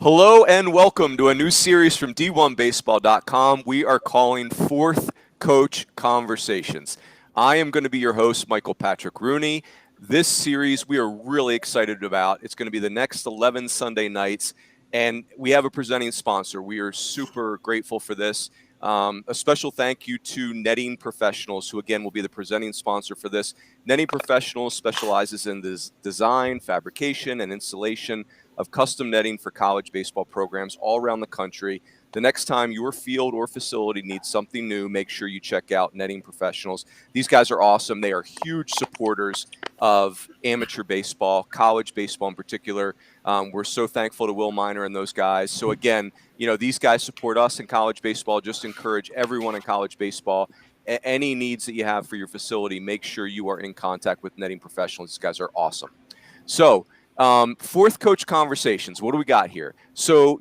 Hello and welcome to a new series from D1Baseball.com. We are calling Fourth Coach Conversations. I am going to be your host, Michael Patrick Rooney. This series we are really excited about. It's going to be the next 11 Sunday nights, and we have a presenting sponsor. We are super grateful for this. A special thank you to Netting Professionals, who again will be the presenting sponsor for this. Netting Professionals specializes in this design, fabrication, and installation of custom netting for college baseball programs all around the country. The next time your field or facility needs something new, make sure you check out Netting Professionals. These guys are awesome. They are huge supporters of amateur baseball, college baseball in particular. We're so thankful to Will Miner and those guys. So again, these guys support us in college baseball. Just encourage everyone in college baseball. Any needs that you have for your facility, make sure you are in contact with Netting Professionals. These guys are awesome. So, fourth coach conversations. What do we got here? So,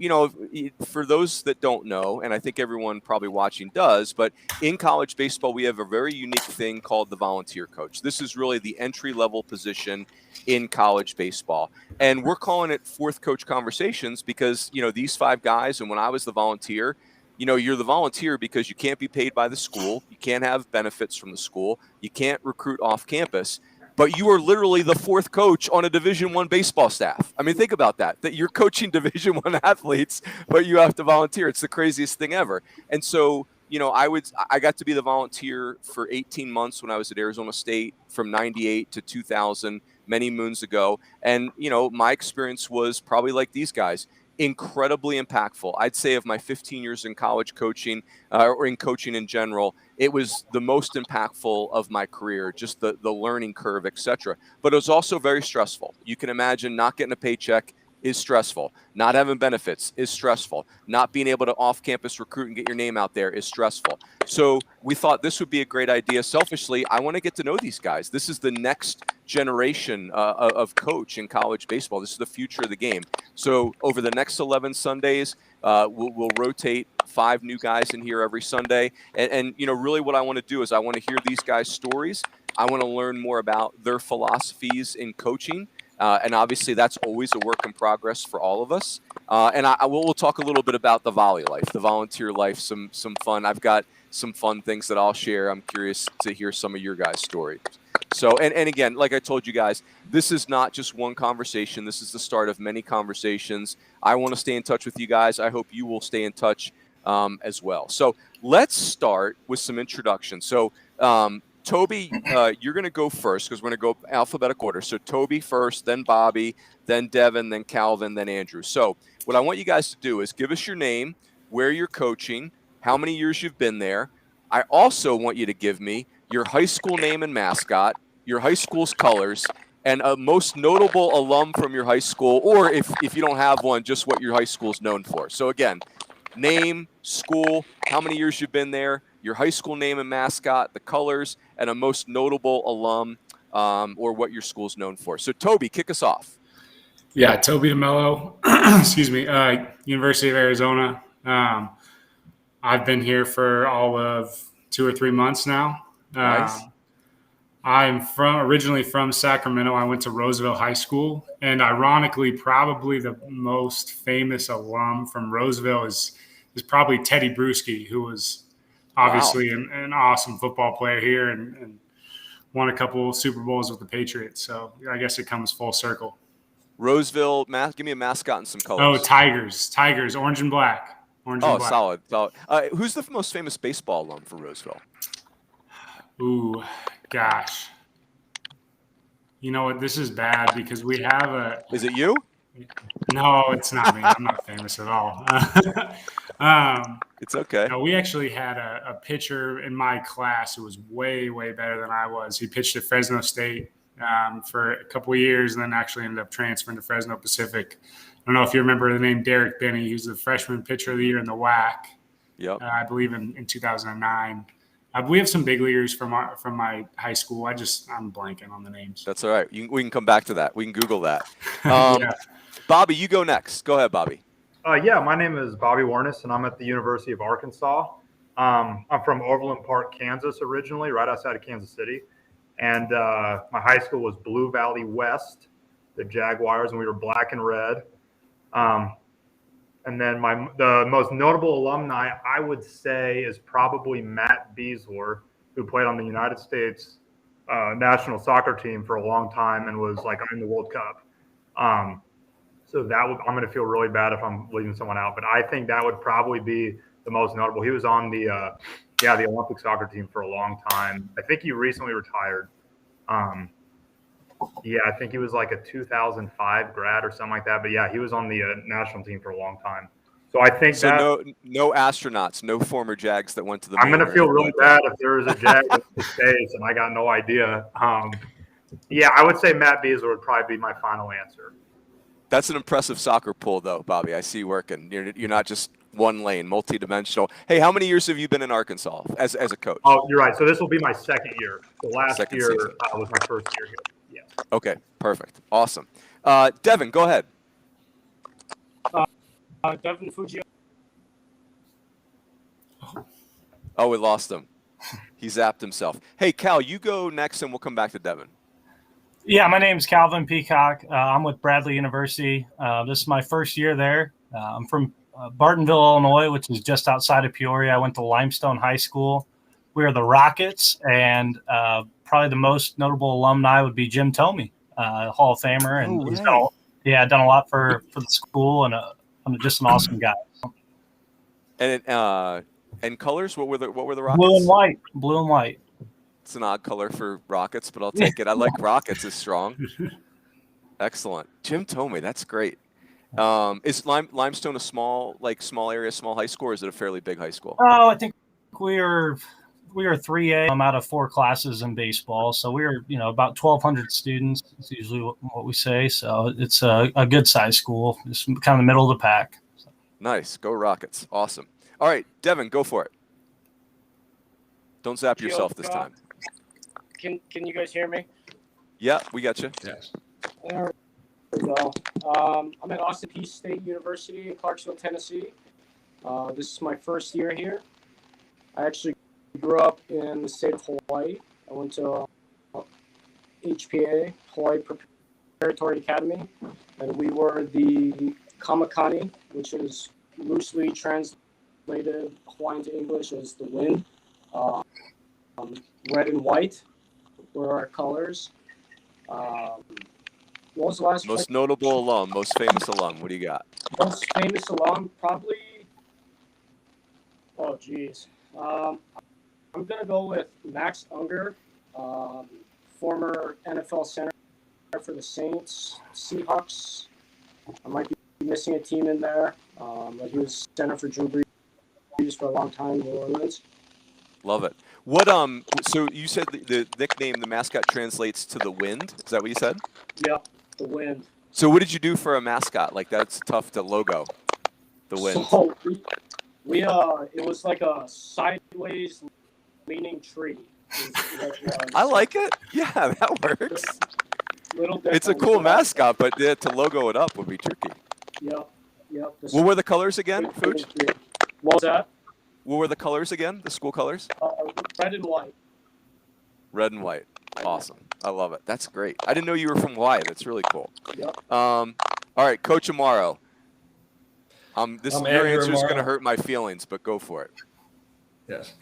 for those that don't know, and I think everyone probably watching does, but in college baseball, we have a very unique thing called the volunteer coach. This is really the entry-level position in college baseball. And we're calling it fourth coach conversations because, these five guys, and when I was the volunteer, you're the volunteer because you can't be paid by the school. You can't have benefits from the school. You can't recruit off campus. But you are literally the fourth coach on a Division I baseball staff. I mean, think about that you're coaching Division I athletes, but you have to volunteer. It's the craziest thing ever. And so, I got to be the volunteer for 18 months when I was at Arizona State from 98 to 2000, many moons ago. And, my experience was probably like these guys. Incredibly impactful. I'd say of my 15 years in college coaching or in coaching in general, it was the most impactful of my career, just the learning curve, etc. But it was also very stressful. You can imagine not getting a paycheck is stressful. Not having benefits is stressful. Not being able to off-campus recruit and get your name out there is stressful. So we thought this would be a great idea. Selfishly, I want to get to know these guys. This is the next generation of coach in college baseball. This is the future of the game. So over the next 11 Sundays, we'll rotate 5 new guys in here every Sunday. And really what I want to do is I want to hear these guys' stories. I want to learn more about their philosophies in coaching. And obviously, that's always a work in progress for all of us. And we'll talk a little bit about the volley life, the volunteer life, some fun. I've got some fun things that I'll share. I'm curious to hear some of your guys' stories. So, and again, like I told you guys, this is not just one conversation. This is the start of many conversations. I want to stay in touch with you guys. I hope you will stay in touch as well. So let's start with some introduction. So, Toby, you're going to go first because we're going to go alphabetical order. So Toby first, then Bobby, then Devin, then Calvin, then Andrew. So what I want you guys to do is give us your name, where you're coaching, how many years you've been there. I also want you to give me your high school name and mascot, your high school's colors, and a most notable alum from your high school, or if you don't have one, just what your high school is known for. So again, name, school, how many years you've been there, your high school name and mascot, the colors, and a most notable alum or what your school's known for. So, Toby, kick us off. Yeah, Toby DeMello, excuse me, University of Arizona. I've been here for all of 2 or 3 months now. Nice. I'm originally from Sacramento. I went to Roosevelt High School, and ironically, probably the most famous alum from Roosevelt is probably Teddy Bruschi, who was obviously an awesome football player here and won a couple Super Bowls with the Patriots. So I guess it comes full circle. Roseville, give me a mascot and some colors. Oh, Tigers, orange and black. Solid. Who's the most famous baseball alum for Roseville? Ooh, gosh. You know what? This is bad because we have a. Is it you? No, it's not me. I'm not famous at all. It's okay. No, we actually had a pitcher in my class who was way, way better than I was. He pitched at Fresno State for a couple of years and then actually ended up transferring to Fresno Pacific. I don't know if you remember the name Derek Benny. He was the freshman pitcher of the year in the WAC. Yep. I believe in 2009. We have some big leaguers from my high school. I'm blanking on the names. That's all right. We can come back to that. We can Google that. Yeah. Bobby, you go next. Go ahead, Bobby. My name is Bobby Warnes, and I'm at the University of Arkansas. I'm from Overland Park, Kansas originally, right outside of Kansas City. And my high school was Blue Valley West, the Jaguars, and we were black and red. And then the most notable alumni I would say is probably Matt Beasler, who played on the United States national soccer team for a long time and was like in the World Cup. So I'm going to feel really bad if I'm leaving someone out, but I think that would probably be the most notable. He was on the Olympic soccer team for a long time. I think he recently retired. I think he was like a 2005 grad or something like that. But yeah, he was on the national team for a long time. So I think no astronauts, no former Jags that went to the moon. I'm going to feel really bad if there was a Jag in space and I got no idea. I would say Matt Beasler would probably be my final answer. That's an impressive soccer pool, though, Bobby. I see you working. You're not just one lane, multi-dimensional. Hey, how many years have you been in Arkansas as a coach? Oh, you're right. So this will be my second year. The last year was my first year here. Yes. Okay, perfect. Awesome. Devin, go ahead. Devin Fujio. Oh, we lost him. He zapped himself. Hey, Cal, you go next, and we'll come back to Devin. Yeah, my name is Calvin Peacock. I'm with Bradley University. This is my first year there. I'm from Bartonville, Illinois, which is just outside of Peoria. I went to Limestone High School. We are the Rockets, and probably the most notable alumni would be Jim Tomey, Hall of Famer, and he's done a lot for the school, and just an awesome guy. And colors, what were the Rockets? Blue and white. It's an odd color for Rockets, but I'll take it. I like Rockets is strong. Excellent. Jim Tomey, that's great. Is Limestone a small area, small high school, or is it a fairly big high school? Oh, I think we are 3A. I'm out of 4 classes in baseball, so we're about 1,200 students. It's usually what we say. So it's a good size school. It's kind of the middle of the pack. So. Nice, go Rockets! Awesome. All right, Devin, go for it. Don't zap yourself this time. Can you guys hear me? Yeah, we got you. Yes. There we go. I'm at Austin Peay State University in Clarksville, Tennessee. This is my first year here. I actually grew up in the state of Hawaii. I went to HPA, Hawaii Preparatory Academy, and we were the Kamakani, which is loosely translated Hawaiian to English as the wind. Red and white were our colors. What was the last most notable alum, most famous alum? What do you got? Most famous alum, probably. Oh, geez. I'm going to go with Max Unger, former NFL center for the Saints, Seahawks. I might be missing a team in there, but he was center for Drew Brees for a long time in New Orleans. Love it. What so you said the nickname, the mascot translates to the wind. Is that what you said? Yep, the wind. So what did you do for a mascot? Like that's tough to logo. The wind. So we it was like a sideways leaning tree. I like it. Yeah, that works. Little it's a cool mascot, but to logo it up would be tricky. Yep. What were the colors again, Fuj? What was that? What were the colors again? The school colors? Red and white. Red and white. Awesome. I love it. That's great. I didn't know you were from Hawaii. That's really cool. Yep. All right, Coach Amaro. Your answer is going to hurt my feelings, but go for it. Yes.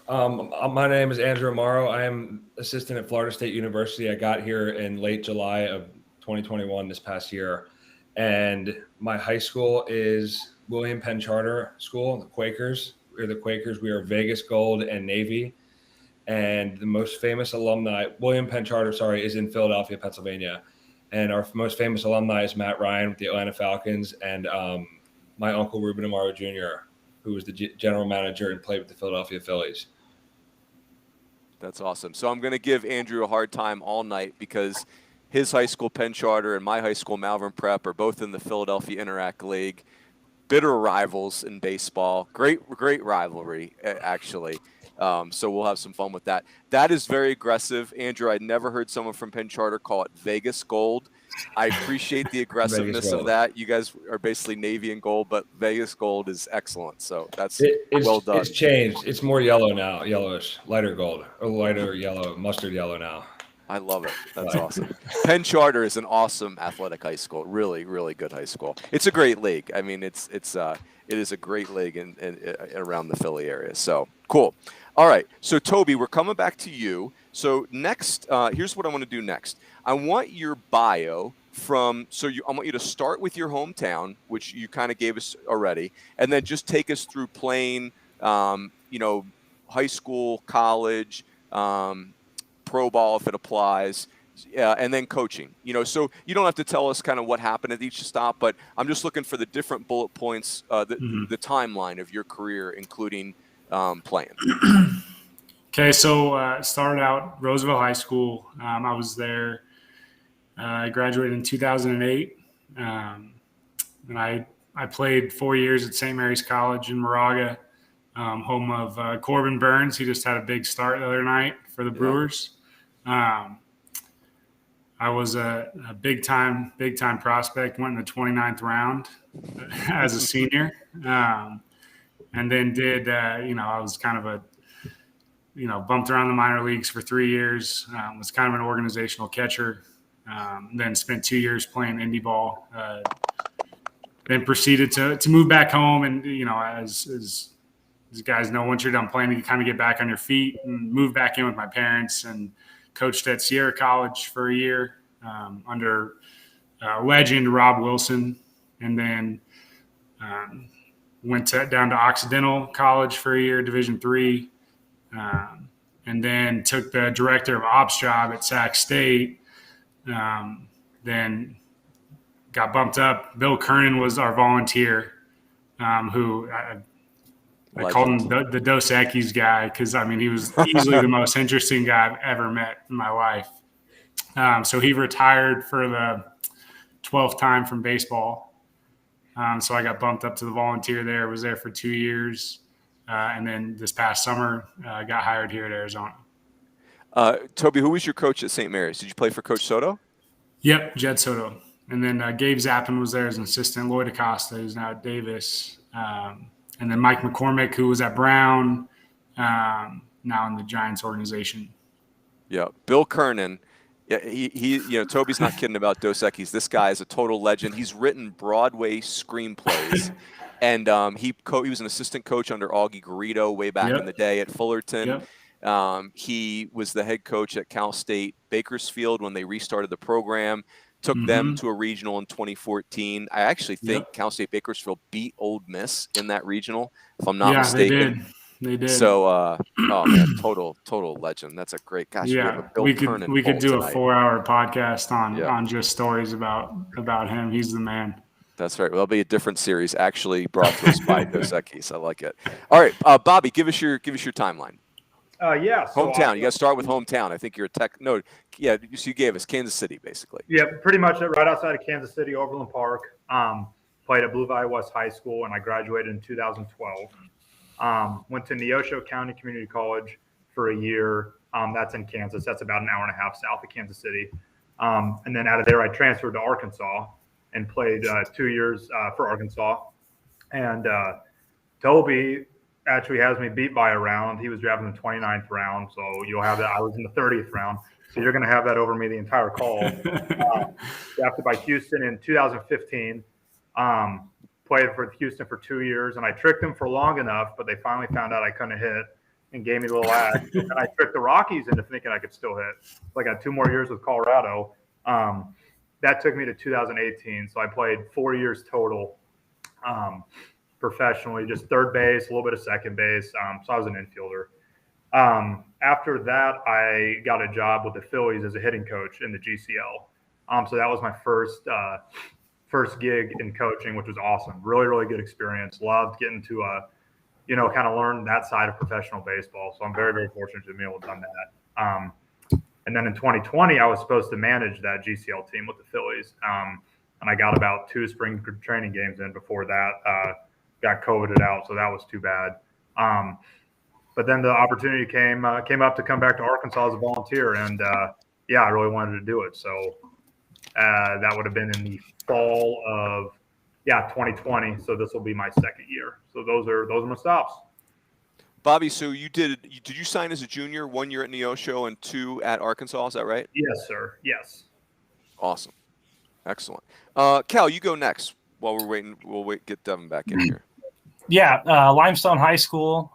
My name is Andrew Amaro. I am assistant at Florida State University. I got here in late July of 2021, this past year. And my high school is William Penn Charter School, the Quakers. We're the Quakers. We are Vegas Gold and Navy. And the most famous alumni, William Penn Charter, is in Philadelphia, Pennsylvania. And our most famous alumni is Matt Ryan with the Atlanta Falcons and my uncle Ruben Amaro Jr., who was the general manager and played with the Philadelphia Phillies. That's awesome. So I'm going to give Andrew a hard time all night because his high school, Penn Charter, and my high school, Malvern Prep, are both in the Philadelphia Interact League. Bitter rivals in baseball. Great rivalry, actually. So we'll have some fun with that. That is very aggressive. Andrew, I'd never heard someone from Penn Charter call it Vegas Gold. I appreciate the aggressiveness of that. You guys are basically Navy and Gold, but Vegas Gold is excellent. So that's well done. It's changed. It's more yellow now, yellowish, lighter gold, or lighter yellow, mustard yellow now. I love it. That's awesome. Penn Charter is an awesome athletic high school. Really, really good high school. It's a great league. I mean, it is a great league in around the Philly area. So cool. All right. So Toby, we're coming back to you. So next, here's what I want to do next. I want your bio I want you to start with your hometown, which you kind of gave us already, and then just take us through playing, high school, college, pro ball if it applies, and then coaching. So you don't have to tell us kind of what happened at each stop, but I'm just looking for the different bullet points, the timeline of your career, including playing. Okay, so started out Roosevelt High School. I was there. I graduated in 2008, and I played 4 years at St. Mary's College in Moraga, home of Corbin Burns. He just had a big start the other night for the Brewers. I was a big time prospect. Went in the 29th round as a senior, and then did I was kind of bumped around the minor leagues for 3 years. Was kind of an organizational catcher. Then spent 2 years playing indie ball. Then proceeded to move back home, and as guys know, once you're done playing, you kind of get back on your feet and move back in with my parents, and coached at Sierra College for a year under legend Rob Wilson, and then went down to Occidental College for a year, Division III, and then took the director of ops job at Sac State. Then got bumped up. Bill Kernan was our volunteer, who I called him the Dos Equis guy because, he was easily the most interesting guy I've ever met in my life. So he retired for the 12th time from baseball. So I got bumped up to the volunteer there, was there for 2 years. And then this past summer, got hired here at Arizona. Toby, who was your coach at St. Mary's? Did you play for Coach Soto? Yep, Jed Soto. And then Gabe Zappin was there as an assistant. Lloyd Acosta, who's now at Davis. And then Mike McCormick, who was at Brown, now in the Giants organization. Yeah, Bill Kernan. Yeah, he Toby's not kidding about Dos Equis. This guy is a total legend. He's written Broadway screenplays, and he was an assistant coach under Augie Garrido way back in the day at Fullerton. Yep. He was the head coach at Cal State Bakersfield when they restarted the program. Took them to a regional in 2014. I actually think Cal State Bakersfield beat Ole Miss in that regional, if I'm not mistaken. They did. So, oh man, total legend. That's a great. Gosh, yeah. We could do a 4-hour podcast on just stories about him. He's the man. That's right. Well, there'll be a different series actually brought to us by Dos Equis. I like it. All right, Bobby, give us your timeline. So hometown. You got to start with hometown. I think you're a tech. No, yeah. So you gave us Kansas City, basically. Yeah, pretty much right outside of Kansas City, Overland Park. Played at Blue Valley West High School, and I graduated in 2012. Went to Neosho County Community College for a year. That's in Kansas. That's about an hour and a half south of Kansas City. And then out of there, I transferred to Arkansas and played 2 years for Arkansas. And Toby actually has me beat by a round. He was drafted in the 29th round, so you'll have that. I was in the 30th round, so you're going to have that over me the entire call. Drafted by Houston in 2015. Played for Houston for 2 years, and I tricked them for long enough, but they finally found out I couldn't hit and gave me the little axe. And I tricked the Rockies into thinking I could still hit. So I got 2 more years with Colorado. That took me to 2018, so I played 4 years total. Professionally, just third base, a little bit of second base. So I was an infielder. After that, I got a job with the Phillies as a hitting coach in the GCL. So that was my first gig in coaching, which was awesome. Really, really good experience. Loved getting to, kind of learn that side of professional baseball. So I'm very, very fortunate to be able to have done that. And then in 2020, I was supposed to manage that GCL team with the Phillies. And I got about 2 spring training games in before that. Got COVIDed out, so that was too bad. But then the opportunity came up to come back to Arkansas as a volunteer, and I really wanted to do it. So that would have been in the fall of 2020. So this will be my second year. So those are my stops. Bobby, so did you sign as a junior 1 year at Neosho and 2 at Arkansas? Is that right? Yes, sir. Yes. Awesome. Excellent. Cal, you go next while we're waiting. We'll get Devin back in here. Yeah, Limestone High School,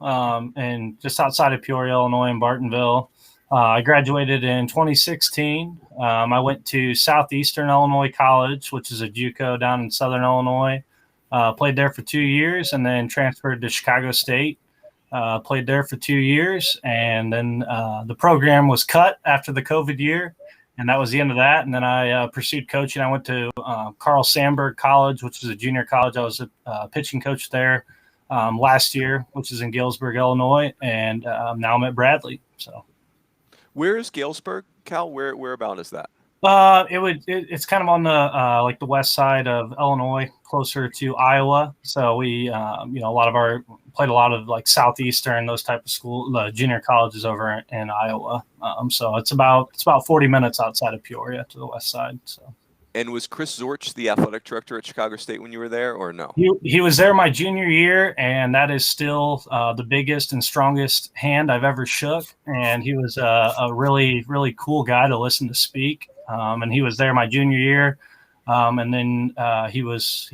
and just outside of Peoria, Illinois, in Bartonville. I graduated in 2016. I went to Southeastern Illinois College, which is a JUCO down in Southern Illinois. Played there for 2 years, and then transferred to Chicago State. Played there for 2 years, and then the program was cut after the COVID year, and that was the end of that. And then I pursued coaching. I went to Carl Sandburg College, which is a junior college. I was a pitching coach there last year, which is in Galesburg, Illinois, and now I'm at Bradley. So, where is Galesburg, Cal? Where about is that? It's kind of on the like the west side of Illinois, closer to Iowa. So we played a lot of like Southeastern, those type of school junior colleges over in Iowa. So it's about 40 minutes outside of Peoria to the west side. So. And was Chris Zorch the athletic director at Chicago State when you were there, or no? He was there my junior year, and that is still the biggest and strongest hand I've ever shook. And he was a really, really cool guy to listen to speak. And he was there my junior year, and then he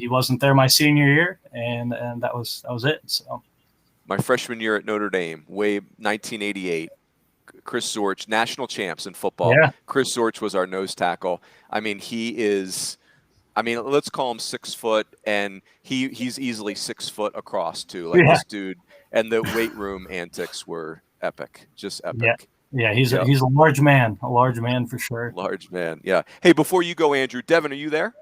wasn't there my senior year, and that was it. So, my freshman year at Notre Dame, 1988. Chris Zorch, national champs in football. Yeah. Chris Zorch was our nose tackle. I mean, let's call him 6 foot, and he's easily 6 foot across too. Like this dude, and the weight room antics were epic, just epic. Yeah, he's a large man for sure. Large man, yeah. Hey, before you go, Andrew, Devin, are you there?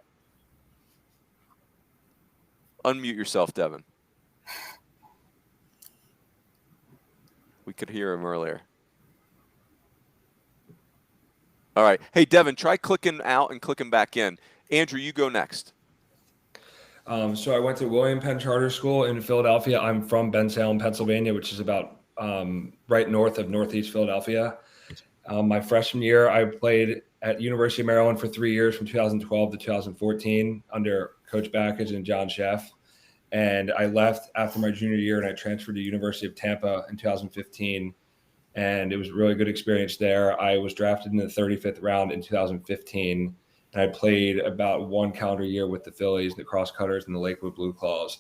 Unmute yourself, Devin. We could hear him earlier. All right. Hey, Devin, try clicking out and clicking back in. Andrew, you go next. So I went to William Penn Charter School in Philadelphia. I'm from Bensalem, Pennsylvania, which is about right north of Northeast Philadelphia. My freshman year, I played at University of Maryland for 3 years, from 2012 to 2014, under Coach Backage and John Sheff. And I left after my junior year, and I transferred to University of Tampa in 2015. And it was a really good experience there. I was drafted in the 35th round in 2015, and I played about 1 calendar year with the Phillies, the Crosscutters, and the Lakewood Blue Claws.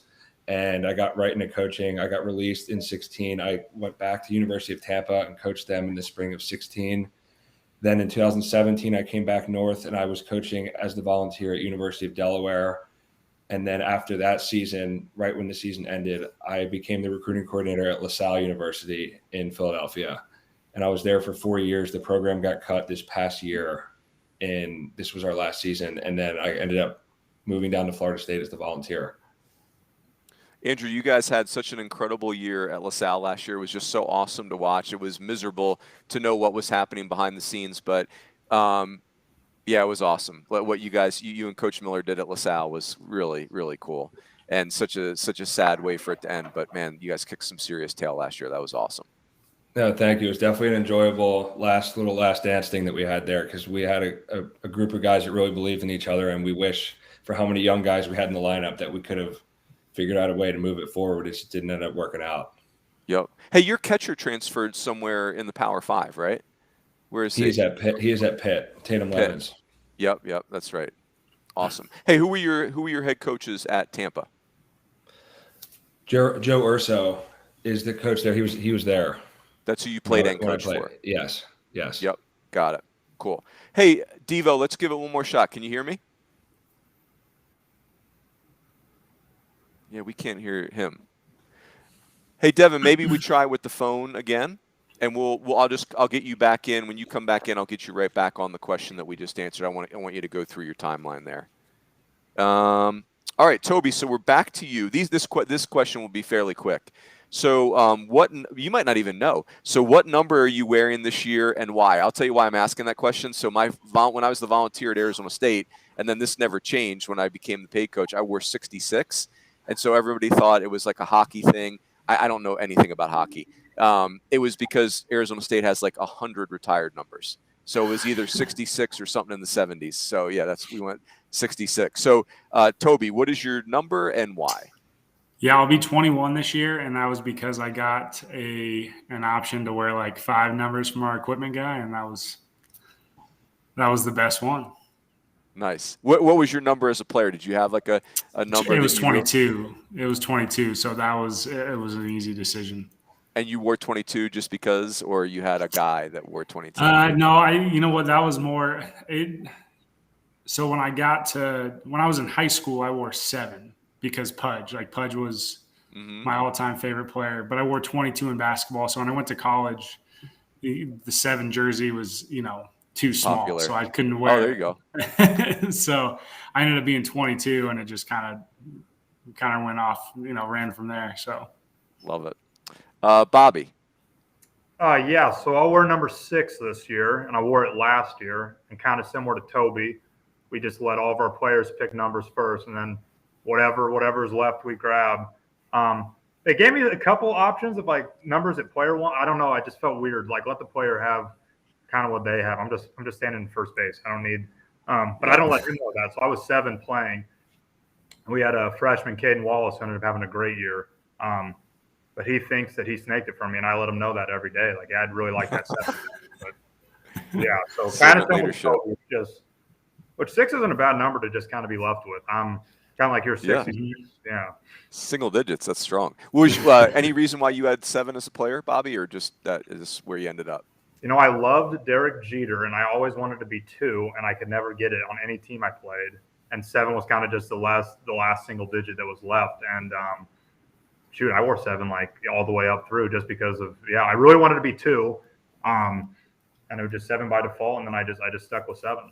And I got right into coaching. I got released in 16. I went back to University of Tampa and coached them in the spring of 16. Then in 2017, I came back north, and I was coaching as the volunteer at University of Delaware. And then after that season, right when the season ended, I became the recruiting coordinator at LaSalle University in Philadelphia. And I was there for 4 years. The program got cut this past year, and this was our last season. And then I ended up moving down to Florida State as the volunteer. Andrew, you guys had such an incredible year at LaSalle last year. It was just so awesome to watch. It was miserable to know what was happening behind the scenes, but yeah, it was awesome. What you guys, you and Coach Miller did at LaSalle was really, really cool, and such a sad way for it to end. But man, you guys kicked some serious tail last year. That was awesome. No, thank you. It was definitely an enjoyable last dance thing that we had there, because we had a group of guys that really believed in each other, and we wish for how many young guys we had in the lineup that we could have figured out a way to move it forward. It just didn't end up working out. Yep. Hey, your catcher transferred somewhere in the Power 5, right? Where is he? He is at Pitt. Tatum Levens. Yep, that's right. Awesome. Hey, who were your head coaches at Tampa? Joe Urso is the coach there. He was there. That's who you played and coached for. Yes. Yep. Got it. Cool. Hey, Devo, let's give it one more shot. Can you hear me? Yeah, we can't hear him. Hey, Devin, maybe we try with the phone again, and I'll get you back in. When you come back in, I'll get you right back on the question that we just answered. I want you to go through your timeline there. All right, Toby. So we're back to you. This question will be fairly quick. So what you might not even know. So what number are you wearing this year, and why? I'll tell you why I'm asking that question. So when I was the volunteer at Arizona State, and then this never changed when I became the paid coach, I wore 66, and so everybody thought it was like a hockey thing. I don't know anything about hockey. It was because Arizona State has like 100 retired numbers. So it was either 66 or something in the 70s. So yeah, we went 66. So Toby, what is your number and why? Yeah, I'll be 21 this year, and that was because I got an option to wear like 5 numbers from our equipment guy, and that was the best one. Nice. What was your number as a player? Did you have like a number It that was you really, 22. It was 22, so it was an easy decision. and you wore 22 just because, or you had a guy that wore 22? No, you know what, that was more it. So when I was in high school, I wore 7 because Pudge was Mm-hmm. my all-time favorite player, but I wore 22 in basketball. So when I went to college, the 7 jersey was, too small, Popular. so I couldn't Oh, wear there you it. go. So I ended up being 22, and it just kind of went off, ran from there. So Love it. Bobby. Yeah, so I'll wear number 6 this year, and I wore it last year. And kind of similar to Toby, we just let all of our players pick numbers first, and then whatever's left, we grab. They gave me a couple options of like numbers that player want. I don't know. I just felt weird. Like let the player have kind of what they have. I'm just standing in first base. I don't need. But I don't let him know that. So I was 7 playing. We had a freshman, Caden Wallace, who ended up having a great year. But he thinks that he snaked it from me, and I let him know that every day. Like, yeah, I'd really like that 7. But yeah, so kind of leadership. Which 6 isn't a bad number to just kind of be left with. I'm kind of like your 6. Yeah. Single digits. That's strong. Was any reason why you had 7 as a player, Bobby, or just that is where you ended up? I loved Derek Jeter, and I always wanted to be 2, and I could never get it on any team I played. And 7 was kind of just the last single digit that was left. And I wore 7 like all the way up through just because of I really wanted to be 2, and it was just 7 by default, and then I just stuck with 7.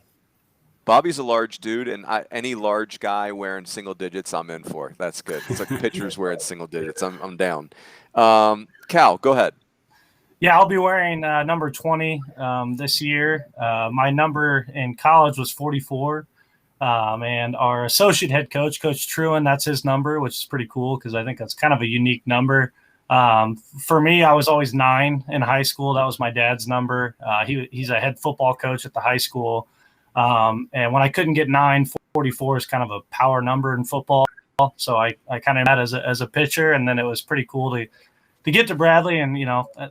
Bobby's a large dude, and any large guy wearing single digits, I'm in for. That's good. It's like pitchers wearing single digits. I'm down. Cal, go ahead. Yeah, I'll be wearing number 20 this year. My number in college was 44. And our associate head coach, Coach Truan, that's his number, which is pretty cool because I think that's kind of a unique number. For me, I was always 9 in high school. That was my dad's number. He's a head football coach at the high school. And when I couldn't get 9, 44 is kind of a power number in football. So I kind of had as a pitcher, and then it was pretty cool to get to Bradley. And,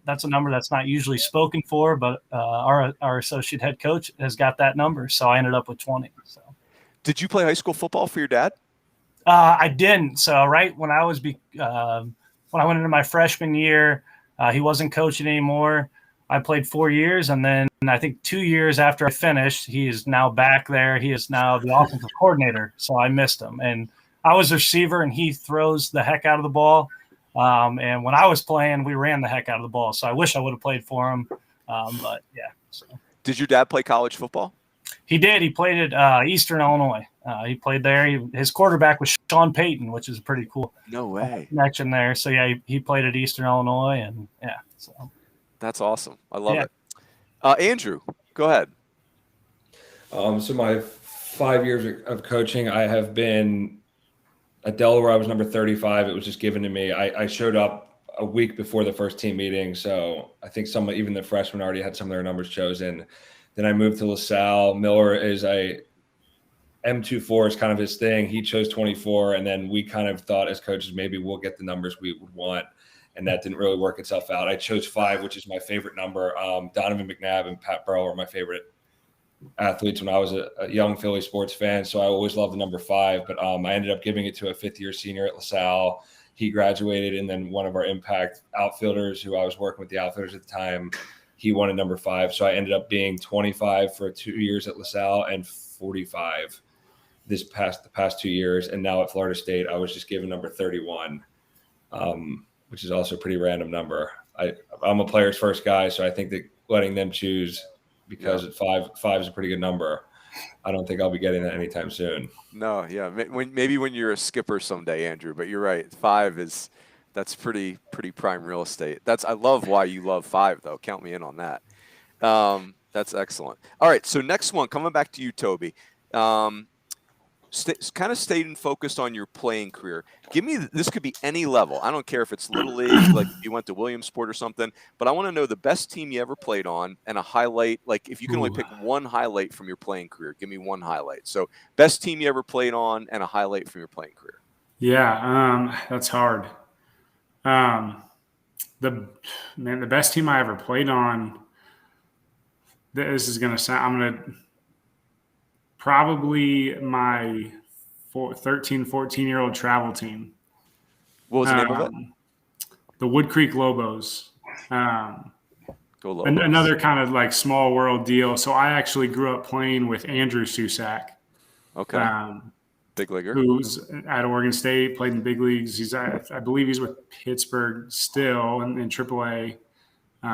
that's a number that's not usually spoken for, but our associate head coach has got that number. So I ended up with 20. So. Did you play high school football for your dad? I didn't. So right when I was when I went into my freshman year, he wasn't coaching anymore. I played 4 years, and then I think 2 years after I finished, he is now back there. He is now the offensive coordinator. So I missed him, and I was a receiver, and he throws the heck out of the ball. And when I was playing, we ran the heck out of the ball. So I wish I would have played for him. But yeah. So. Did your dad play college football? He did. He played at Eastern Illinois. He played there. His quarterback was Sean Payton, which is a pretty cool connection there. So, yeah, he played at Eastern Illinois. And, yeah. So. That's awesome. I love it. Andrew, go ahead. So my 5 years of coaching, I have been at Delaware. I was number 35. It was just given to me. I showed up a week before the first team meeting. So I think even the freshmen already had some of their numbers chosen. Then I moved to LaSalle. Miller is M24 is kind of his thing. He chose 24. And then we kind of thought as coaches, maybe we'll get the numbers we would want. And that didn't really work itself out. I chose 5, which is my favorite number. Donovan McNabb and Pat Burrell were my favorite athletes when I was a young Philly sports fan. So I always loved the number 5. But I ended up giving it to a 5th-year senior at LaSalle. He graduated, and then one of our impact outfielders, who I was working with the outfielders at the time, he wanted number 5. So I ended up being 25 for 2 years at LaSalle and 45 the past 2 years. And now at Florida State, I was just given number 31, which is also a pretty random number. I'm a player's first guy, so I think that letting them choose, because at 5 is a pretty good number. I don't think I'll be getting that anytime soon. No, yeah. Maybe when you're a skipper someday, Andrew, but you're right. 5 that's pretty prime real estate. I love why you love 5 though. Count me in on that. That's excellent. All right. So next one, coming back to you, Toby. Kind of stayed and focused on your playing career. This could be any level. I don't care if it's little league, like you went to Williamsport or something, but I want to know the best team you ever played on and a highlight. Like if you can only pick one highlight from your playing career, give me one highlight. So best team you ever played on and a highlight from your playing career. Yeah, that's hard. Um, the best team I ever played on. This is gonna sound. I'm gonna probably my 13, 14-year-old travel team. What was the name of it? The Wood Creek Lobos. Go Lobos. Another kind of like small world deal. So I actually grew up playing with Andrew Susak. Okay. Big leaguer. Who's at Oregon State, played in big leagues. I believe he's with Pittsburgh still in AAA.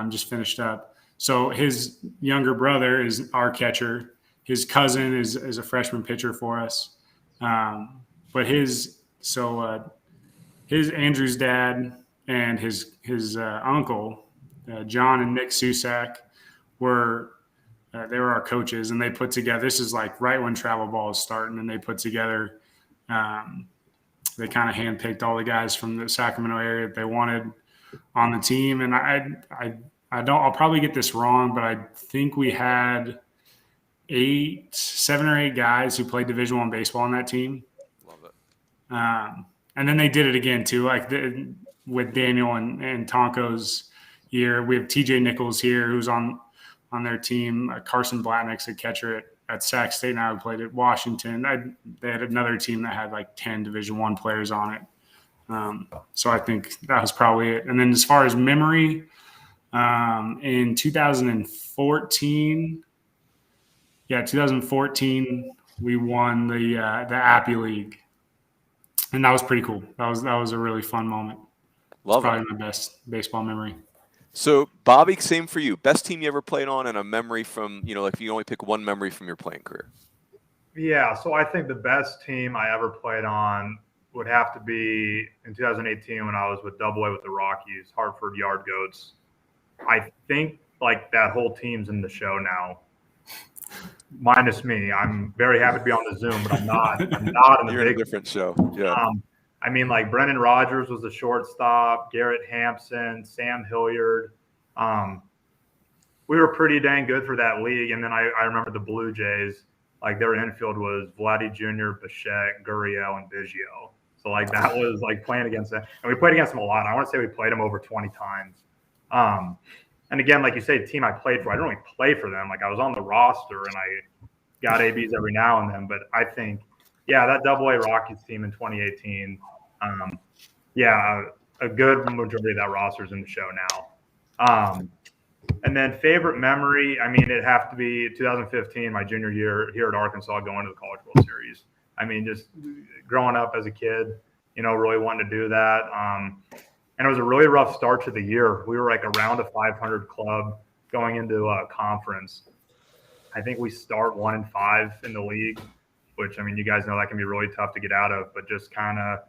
Just finished up. So his younger brother is our catcher. His cousin is a freshman pitcher for us. But his Andrew's dad and his uncle, John and Nick Susak, were they were our coaches, and they put together. This is like right when travel ball is starting, and they put together. They kind of handpicked all the guys from the Sacramento area that they wanted on the team, and I'll probably get this wrong, but I think we had 7 or 8 guys who played Division I baseball on that team. Love it. And then they did it again too, like with Daniel and Tonko's year. We have TJ Nichols here, who's on their team. Carson Blatnick's a catcher at Sac State now, who played at Washington. They had another team that had like 10 Division I players on it. So I think that was probably it. And then as far as memory, in 2014, we won the Appy League, and that was pretty cool. That was a really fun moment. Love it. Probably my best baseball memory. So, Bobby, same for you. Best team you ever played on, and a memory from, like if you only pick one memory from your playing career. Yeah, so I think the best team I ever played on would have to be in 2018 when I was with Double A with the Rockies, Hartford Yard Goats. I think like that whole team's in the show now, minus me. I'm very happy to be on the Zoom, but I'm not in the You're in a different show. Yeah. I mean, like Brendan Rodgers was the shortstop, Garrett Hampson, Sam Hilliard. We were pretty dang good for that league. And then I remember the Blue Jays, like their infield was Vladdy Jr., Bichette, Gurriel, and Biggio. So like that was like playing against them. And we played against them a lot. I want to say we played them over 20 times. And again, like you say, the team I played for, I didn't really play for them. Like I was on the roster and I got ABs every now and then. But I think, that Double A Rockies team in 2018, a good majority of that roster is in the show now. And then favorite memory, I mean, it'd have to be 2015, my junior year here at Arkansas, going to the College World Series. I mean, just growing up as a kid, really wanting to do that. And it was a really rough start to the year. We were like around a 500 club going into a conference. I think we start 1-5 in the league, which, I mean, you guys know that can be really tough to get out of, but just kind of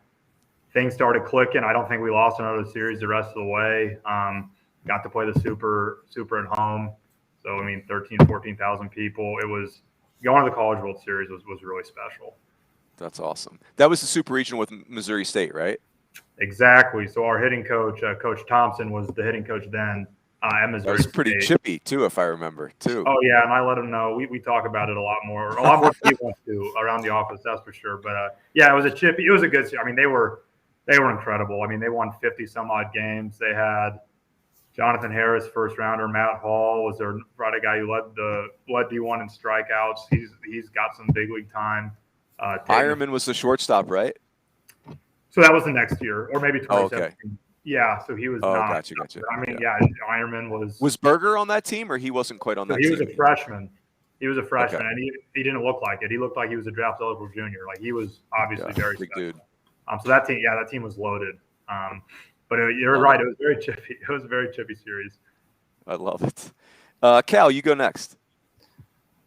things started clicking. I don't think we lost another series the rest of the way. Got to play the super at home. So, I mean, 14,000 people. It was going to the College World Series was really special. That's awesome. That was the super regional with Missouri State, right? Exactly. So our hitting coach, Coach Thompson, was the hitting coach then at Missouri State. That was pretty chippy, too, if I remember, too. Oh, yeah, and I let him know. We talk about it a lot more people do around the office, that's for sure. But, it was a chippy. It was a good – I mean, they were incredible. I mean, they won 50-some-odd games. They had Jonathan Harris, first rounder. Matt Hall was their Friday guy who led D1 in strikeouts. He's got some big league time. Ironman was the shortstop, right? So that was the next year, or maybe 2017. Okay. Yeah, so he was not. Gotcha. I mean, Ironman was. Was Berger on that team, or he wasn't quite on that team? He was a freshman. Okay. And he didn't look like it. He looked like he was a draft eligible junior. Like he was obviously very big special. dude. So that team was loaded. But you're right. It was very chippy. It was a very chippy series. I love it. Cal, you go next.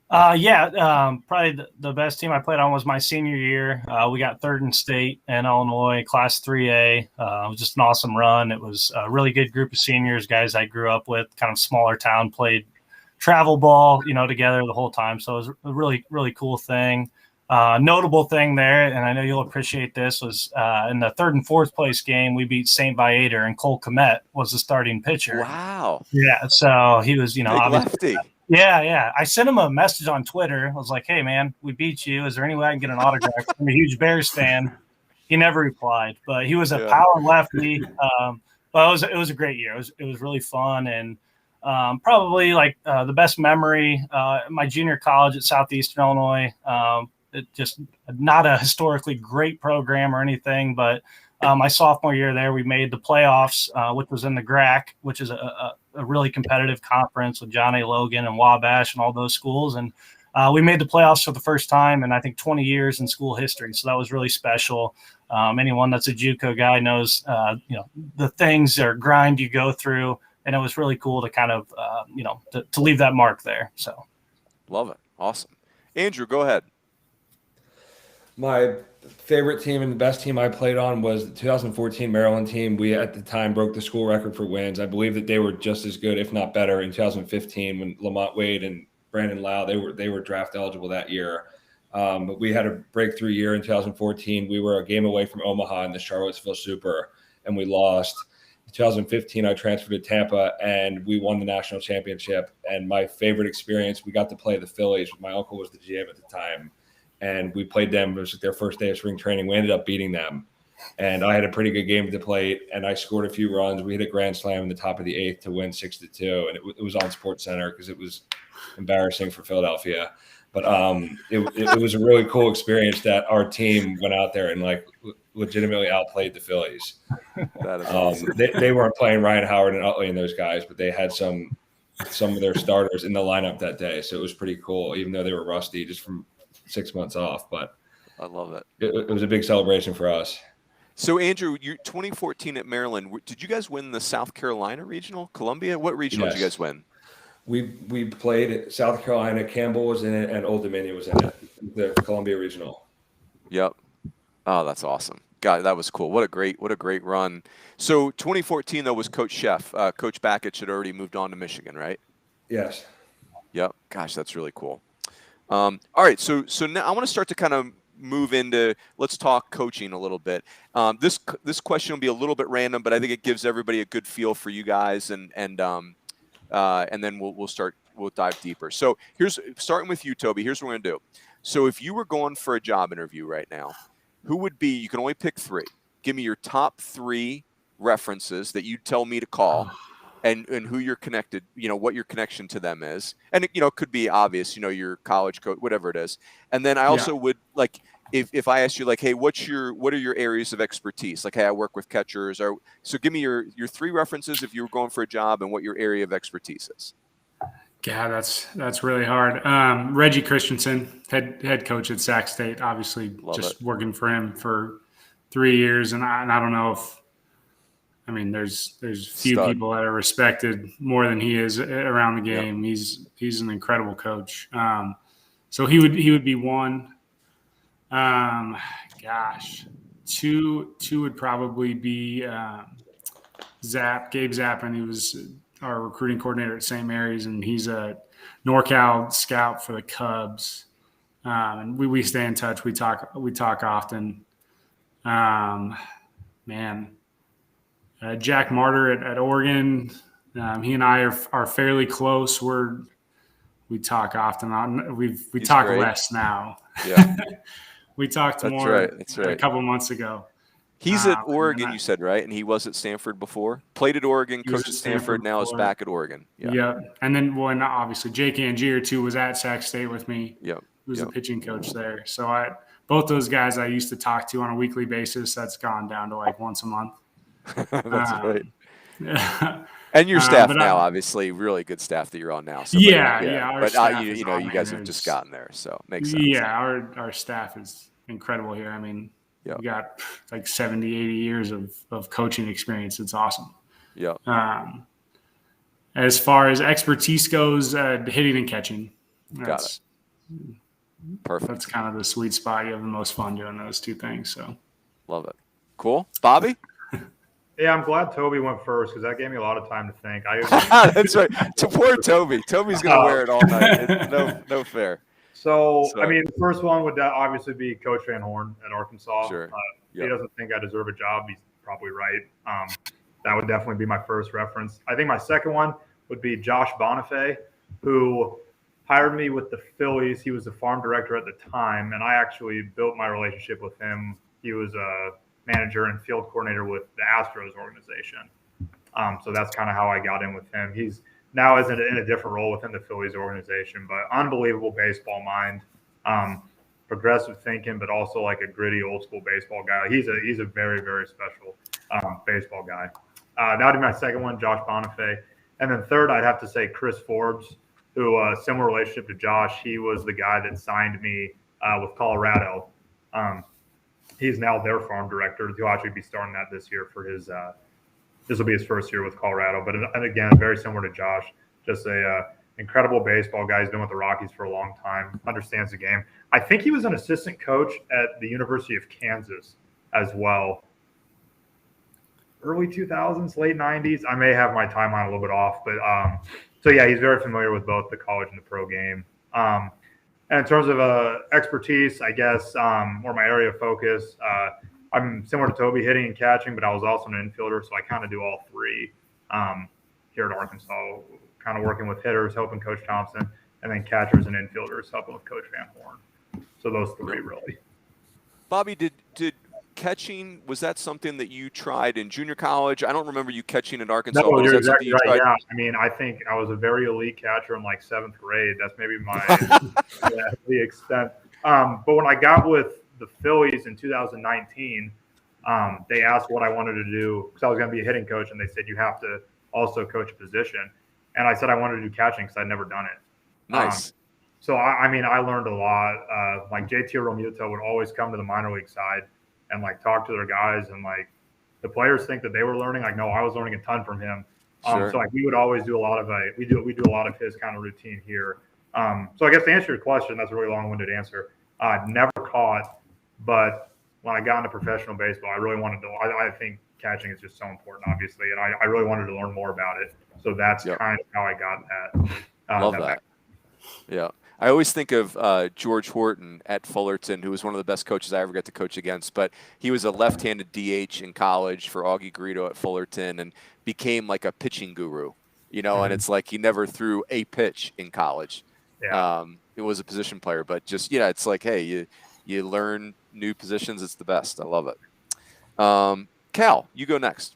Probably the best team I played on was my senior year. We got third in state in Illinois, Class 3A. It was just an awesome run. It was a really good group of seniors, guys I grew up with, kind of smaller town, played travel ball, together the whole time. So it was a really, really cool thing. Notable thing there, and I know you'll appreciate this, was in the third and fourth place game, we beat St. Viator, and Cole Komet was the starting pitcher. Wow. Yeah, so he was, Big obviously. lefty. Yeah. I sent him a message on Twitter. I was like, hey, man, we beat you. Is there any way I can get an autograph? I'm a huge Bears fan. he never replied, but he was a Yeah. power lefty. But it was a great year. It was really fun, and probably like the best memory. My junior college at Southeastern Illinois. It just not a historically great program or anything, but my sophomore year there, we made the playoffs, which was in the GRAC, which is a really competitive conference with John A. Logan and Wabash and all those schools. And we made the playoffs for the first time in, I think, 20 years in school history. So that was really special. Anyone that's a JUCO guy knows, the things or grind you go through. And it was really cool to kind of, to leave that mark there. So Love it. Awesome. Andrew, go ahead. My favorite team and the best team I played on was the 2014 Maryland team. We, at the time, broke the school record for wins. I believe that they were just as good, if not better, in 2015 when Lamont Wade and Brandon Lau, they were draft eligible that year. But we had a breakthrough year in 2014. We were a game away from Omaha in the Charlottesville Super, and we lost. In 2015, I transferred to Tampa, and we won the national championship. And my favorite experience, we got to play the Phillies. My uncle was the GM at the time. And we played them. It was their first day of spring training. We ended up beating them. And I had a pretty good game at the plate, and I scored a few runs. We hit a grand slam in the top of the 8th to win 6-2. And it was on SportsCenter because it was embarrassing for Philadelphia. But it was a really cool experience that our team went out there and legitimately outplayed the Phillies. That is awesome. They weren't playing Ryan Howard and Utley and those guys, but they had some of their starters in the lineup that day. So it was pretty cool, even though they were rusty just from 6 months off. But I love it. It was a big celebration for us. So, Andrew, you 2014 at Maryland, did you guys win the South Carolina regional? Columbia? What regional did you guys win? We played South Carolina. Campbell was in it, and Old Dominion was in it. The Columbia regional. Yep. Oh, that's awesome. God, that was cool. What a great run. So 2014 though was Coach Sheff. Coach Bakich had already moved on to Michigan, right? Yes. Yep. Gosh, that's really cool. All right. So now I want to start to kind of move into, let's talk coaching a little bit. This question will be a little bit random, but I think it gives everybody a good feel for you guys, and then we'll dive deeper. So starting with you, Toby. Here's what we're gonna do. So if you were going for a job interview right now, who would be? You can only pick 3. Give me your top 3 references that you tell me to call, and who you're connected. What your connection to them is, and it could be obvious. Your college coach, whatever it is. And then I also would like if I asked you like, hey, what are your areas of expertise? Like, hey, I work with catchers. So give me your 3 references if you were going for a job and what your area of expertise is. Yeah, that's really hard. Reggie Christensen, head coach at Sac State, obviously working for him for 3 years, and I don't know if. I mean, there's few people that are respected more than he is around the game. Yep. He's an incredible coach. So he would be one. Two would probably be Gabe Zappin. He was our recruiting coordinator at St. Mary's, and he's a NorCal scout for the Cubs. And we stay in touch. We talk often. Jack Martyr at Oregon. He and I are fairly close. We talk often. We talk great. Less now. Yeah, we talked That's more. Right. That's right. A couple months ago. He's at Oregon, you said, right? And he was at Stanford before. Played at Oregon, coached at Stanford. Now is back at Oregon. Yeah. And then obviously Jake Angier too was at Sac State with me. Yep. He was the pitching coach there. So both those guys I used to talk to on a weekly basis. That's gone down to like once a month. That's right. And your staff now, obviously, really good staff that you're on now. So, but you guys have just gotten there, so it makes sense. Yeah, our staff is incredible here. I mean, we got like 70, 80 years of coaching experience. It's awesome. Yeah. As far as expertise goes, hitting and catching. Got it. Perfect. That's kind of the sweet spot. You have the most fun doing those 2 things. So, love it. Cool, Bobby. Yeah, I'm glad Toby went first because that gave me a lot of time to think. That's right. Poor Toby. Toby's going to wear it all night. No fair. So, I mean, the first one would obviously be Coach Van Horn at Arkansas. Sure. He doesn't think I deserve a job. He's probably right. That would definitely be my first reference. I think my second one would be Josh Bonifay, who hired me with the Phillies. He was the farm director at the time, and I actually built my relationship with him he was a manager and field coordinator with the Astros organization. So that's kind of how I got in with him. He's now is in a different role within the Phillies organization, but unbelievable baseball mind, progressive thinking, but also like a gritty old school baseball guy. He's a very, very special baseball guy. That would be my second one, Josh Bonifay. And then third, I'd have to say Chris Forbes, who similar relationship to Josh. He was the guy that signed me with Colorado. He's now their farm director. He'll actually be starting that this year for his this will be his first year with Colorado. But again, very similar to Josh, just a incredible baseball guy. He's been with the Rockies for a long time, understands the game. I think he was an assistant coach at the University of Kansas as well. Early 2000s, late 90s. I may have my timeline a little bit off, but so yeah, he's very familiar with both the college and the pro game. And in terms of expertise, I guess, or my area of focus, I'm similar to Toby, hitting and catching, but I was also an infielder, so I kind of do all three here at Arkansas, kind of working with hitters, helping Coach Thompson, and then catchers and infielders, helping with Coach Van Horn. So those three, really. Bobby, did catching, was that something that you tried in junior college? I don't remember you catching at Arkansas. No, you're exactly right. Tried? Yeah, I mean, I think I was a very elite catcher in like 7th grade. That's maybe my the extent. But when I got with the Phillies in 2019, they asked what I wanted to do because I was going to be a hitting coach, and they said you have to also coach a position. And I said I wanted to do catching because I'd never done it. Nice. So I mean, I learned a lot. Like JT Realmuto would always come to the minor league side and like talk to their guys, and like the players think that they were learning. Like, no, I was learning a ton from him. Sure. So like we would always do a lot of we do a lot of his kind of routine here. So I guess to answer your question, that's a really long-winded answer. Never caught, but when I got into professional baseball, I really wanted to. I think catching is just so important, obviously, and I really wanted to learn more about it. So that's kind of how I got that. Love that. Yeah. I always think of George Horton at Fullerton, who was one of the best coaches I ever got to coach against. But he was a left-handed DH in college for Augie Garrido at Fullerton and became like a pitching guru, you know, and it's like he never threw a pitch in college. Yeah. It was a position player, but just, yeah, it's like, hey, you learn new positions. It's the best. I love it. Cal, you go next.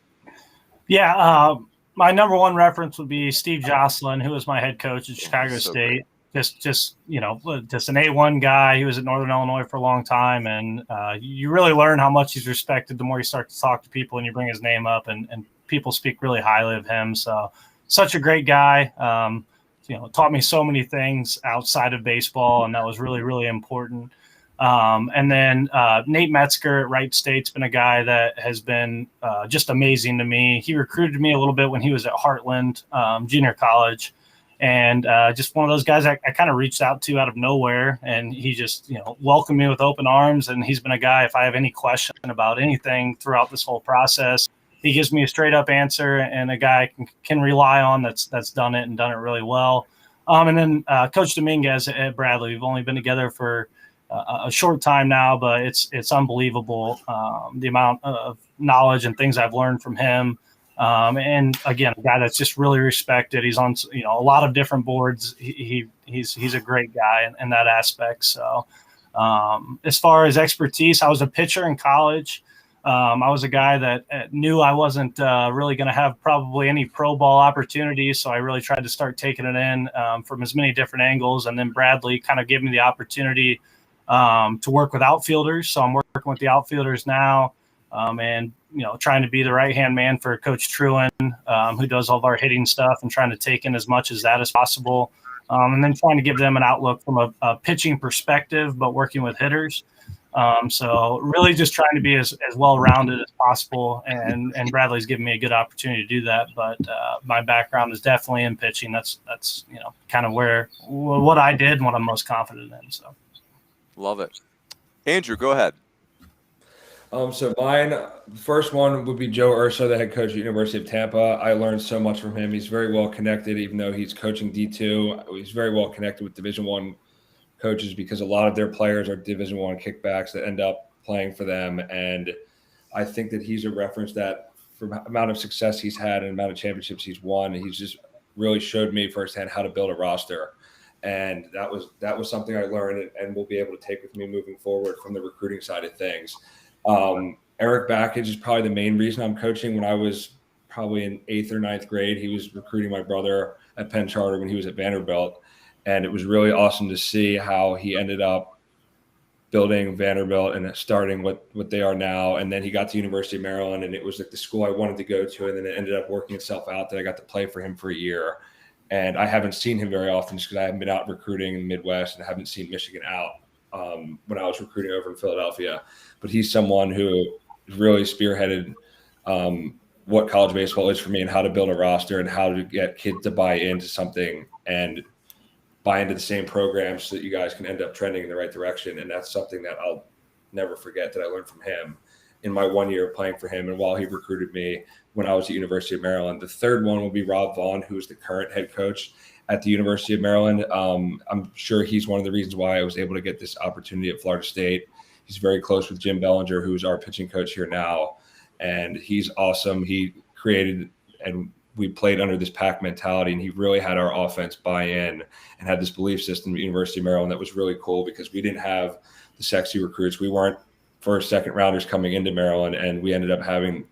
Yeah. My number one reference would be Steve Jocelyn, who was my head coach at Chicago State. Great. Just you know, just an A1 guy. He was at Northern Illinois for a long time, and you really learn how much he's respected the more you start to talk to people and you bring his name up, and people speak really highly of him. So such a great guy. You know, taught me so many things outside of baseball, and that was really, really important. And then Nate Metzger at Wright State's been a guy that has been just amazing to me. He recruited me a little bit when he was at Heartland Junior College. And just one of those guys I kind of reached out to out of nowhere, and he just, you know, welcomed me with open arms. And he's been a guy, if I have any question about anything throughout this whole process, he gives me a straight up answer, and a guy I can rely on that's done it and done it really well. And then Coach Dominguez at Bradley, we've only been together for a short time now, but it's unbelievable the amount of knowledge and things I've learned from him. And again, a guy that's just really respected. He's on, you know, a lot of different boards. He's a great guy in that aspect. So, as far as expertise, I was a pitcher in college. I was a guy that knew I wasn't really going to have probably any pro ball opportunities. So I really tried to start taking it in from as many different angles. And then Bradley kind of gave me the opportunity to work with outfielders. So I'm working with the outfielders now. And, you know, trying to be the right-hand man for Coach Truen, who does all of our hitting stuff, and trying to take in as much as that as possible. And then trying to give them an outlook from a pitching perspective, but working with hitters. So really just trying to be as well-rounded as possible. And Bradley's given me a good opportunity to do that. But my background is definitely in pitching. That's you know, kind of what I did and what I'm most confident in. So Love it. Andrew, go ahead. So mine, first one would be Joe Urso, the head coach at University of Tampa. I learned so much from him. He's very well connected, even though he's coaching D2. He's very well connected with Division I coaches because a lot of their players are Division I kickbacks that end up playing for them. And I think that he's a reference that for the amount of success he's had and amount of championships he's won, he's just really showed me firsthand how to build a roster. And that was something I learned and will be able to take with me moving forward from the recruiting side of things. Eric Backage is probably the main reason I'm coaching. When I was probably in 8th or 9th grade, he was recruiting my brother at Penn Charter when he was at Vanderbilt. And it was really awesome to see how he ended up building Vanderbilt and starting what they are now. And then he got to University of Maryland, and it was like the school I wanted to go to. And then it ended up working itself out that I got to play for him for a year. And I haven't seen him very often just because I haven't been out recruiting in the Midwest, and I haven't seen Michigan out when I was recruiting over in Philadelphia. But he's someone who really spearheaded what college baseball is for me, and how to build a roster and how to get kids to buy into something and buy into the same program so that you guys can end up trending in the right direction. And that's something that I'll never forget that I learned from him in my 1 year of playing for him and while he recruited me when I was at University of Maryland. The third one will be Rob Vaughn, who is the current head coach at the University of Maryland. I'm sure he's one of the reasons why I was able to get this opportunity at Florida State. He's very close with Jim Bellinger, who's our pitching coach here now. And he's awesome. He created, and we played under this pack mentality, and he really had our offense buy in and had this belief system at University of Maryland that was really cool, because we didn't have the sexy recruits. We weren't first, second rounders coming into Maryland, and we ended up having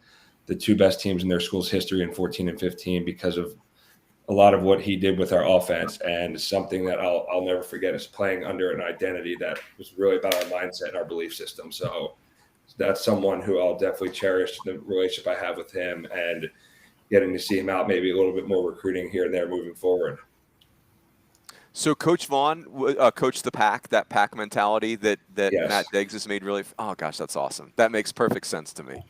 the two best teams in their school's history in 14 and 15 because of a lot of what he did with our offense. And something that I'll never forget is playing under an identity that was really about our mindset and our belief system. So that's someone who I'll definitely cherish the relationship I have with him, and getting to see him out maybe a little bit more recruiting here and there moving forward. So Coach Vaughn coached the pack, that pack mentality that Yes. Matt Diggs has made really. Oh gosh, that's awesome. That makes perfect sense to me.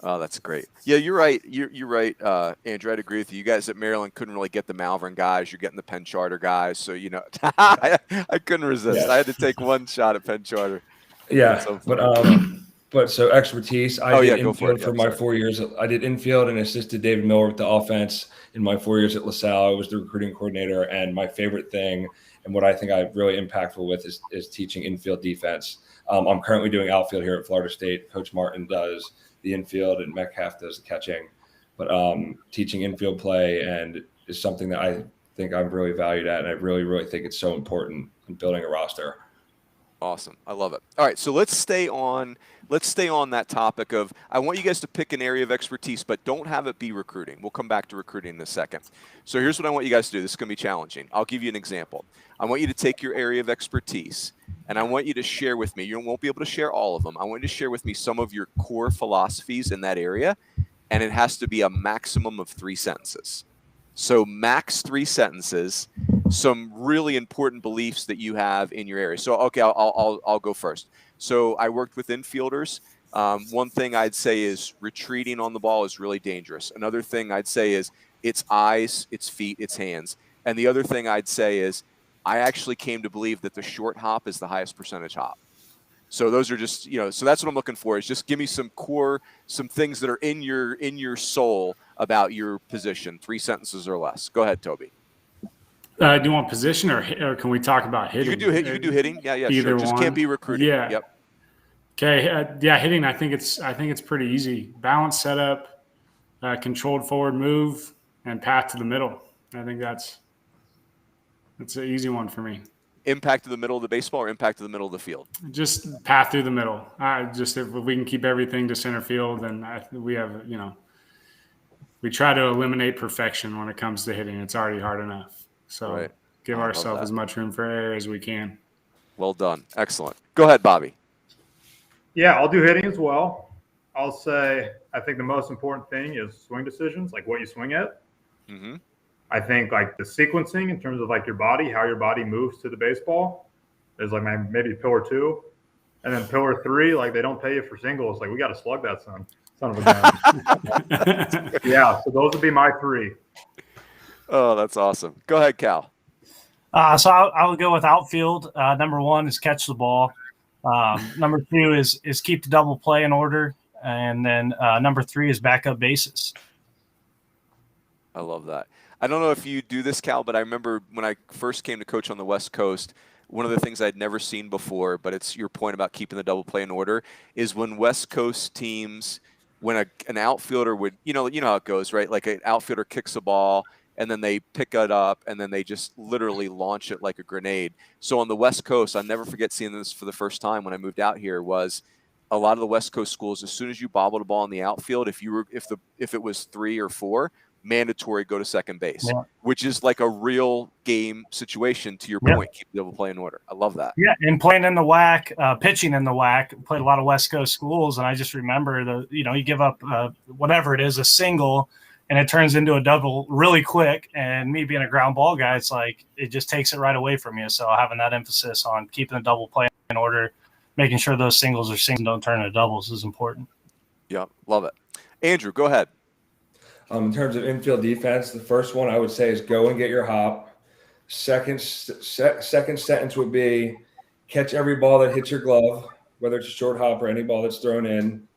Oh, that's great. Yeah, you're right. You're right, Andrew. I'd agree with you. You guys at Maryland couldn't really get the Malvern guys. You're getting the Penn Charter guys. So, I couldn't resist. Yes. I had to take one shot at Penn Charter. Yeah, So but so expertise. I did go for infield it. for my 4 years. I did infield and assisted David Miller with the offense in my 4 years at LaSalle. I was the recruiting coordinator, and my favorite thing and what I think I'm really impactful with is teaching infield defense. I'm currently doing outfield here at Florida State. Coach Martin does the infield, and Metcalf does the catching. But teaching infield play and is something that I think I'm really valued at, and I really, really think it's so important in building a roster. Awesome. I love it. All right, so let's stay on that topic of, I want you guys to pick an area of expertise, but don't have it be recruiting. We'll come back to recruiting in a second. So here's what I want you guys to do. This is going to be challenging. I'll give you an example. I want you to take your area of expertise, and I want you to share with me. You won't be able to share all of them. I want you to share with me some of your core philosophies in that area, and it has to be a maximum of 3 sentences. So max 3 sentences, some really important beliefs that you have in your area. So, okay, I'll go first. So I worked with infielders. One thing I'd say is retreating on the ball is really dangerous. Another thing I'd say is it's eyes, it's feet, it's hands. And the other thing I'd say is I actually came to believe that the short hop is the highest percentage hop. So those are just, so that's what I'm looking for, is just give me some things that are in your soul about your position, 3 sentences or less. Go ahead, Toby. Do you want position or can we talk about hitting? You can do hitting. Yeah, Either sure. Just one. can't be recruiting. Yeah. Yep. Okay. Hitting. I think it's pretty easy. Balance setup, controlled forward move, and path to the middle. I think that's an easy one for me. Impact to the middle of the baseball or impact to the middle of the field? Just path through the middle. Just if we can keep everything to center field, then we have, we try to eliminate perfection when it comes to hitting. It's already hard enough. So give ourselves as much room for error as we can. Well done. Excellent. Go ahead, Bobby. Yeah, I'll do hitting as well. I'll say I think the most important thing is swing decisions, like what you swing at. Mm-hmm. I think like the sequencing in terms of like your body, how your body moves to the baseball is like maybe pillar 2. And then pillar 3, like they don't pay you for singles. Like we got to slug that son of a gun. Yeah, so those would be my 3. Oh, that's awesome. Go ahead, Cal. So I would go with outfield. Number 1 is catch the ball. Number 2 is keep the double play in order. And then number 3 is back up bases. I love that. I don't know if you do this, Cal, but I remember when I first came to coach on the West Coast, one of the things I'd never seen before, but it's your point about keeping the double play in order, is when West Coast teams, when an outfielder would, you know how it goes, right? Like an outfielder kicks a ball and then they pick it up and then they just literally launch it like a grenade. So on the West Coast, I'll never forget seeing this for the first time when I moved out here, was a lot of the West Coast schools, as soon as you bobbled a ball in the outfield, if it was 3 or 4, mandatory go to second base, which is like a real game situation. To your point, keep the double play in order. I love that. Yeah, and playing in the WAC, pitching in the WAC, played a lot of West Coast schools, and I just remember you give up whatever it is, a single, and it turns into a double really quick. And me being a ground ball guy, it's like it just takes it right away from you. So having that emphasis on keeping the double play in order, making sure those singles don't turn into doubles is important. Yeah, love it. Andrew, go ahead. In terms of infield defense, the first one I would say is go and get your hop. Second sentence would be catch every ball that hits your glove, whether it's a short hop or any ball that's thrown in.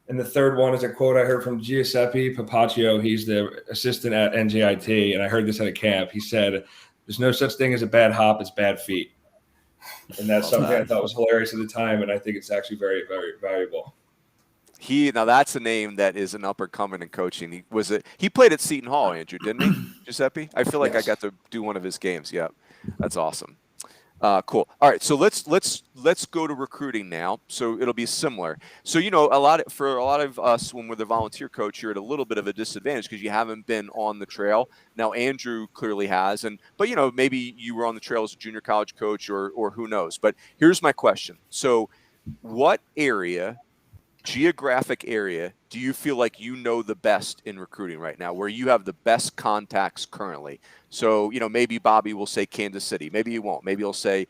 And the third one is a quote I heard from Giuseppe Papaccio. He's the assistant at NJIT, and I heard this at a camp. He said, "There's no such thing as a bad hop, it's bad feet." And that's something I thought was hilarious at the time, and I think it's actually very, very valuable. Now that's a name that is an up-and-coming in coaching. He played at Seton Hall, Andrew, didn't he, Giuseppe? I feel like I got to do one of his games. Yeah, that's awesome. Cool. All right, so let's go to recruiting now. So it'll be similar. So for a lot of us, when we're the volunteer coach, you're at a little bit of a disadvantage because you haven't been on the trail. Now Andrew clearly has, but maybe you were on the trail as a junior college coach or who knows. But here's my question: so, what geographic area do you feel like the best in recruiting right now, where you have the best contacts currently? So, maybe Bobby will say Kansas City. Maybe he won't. Maybe he'll say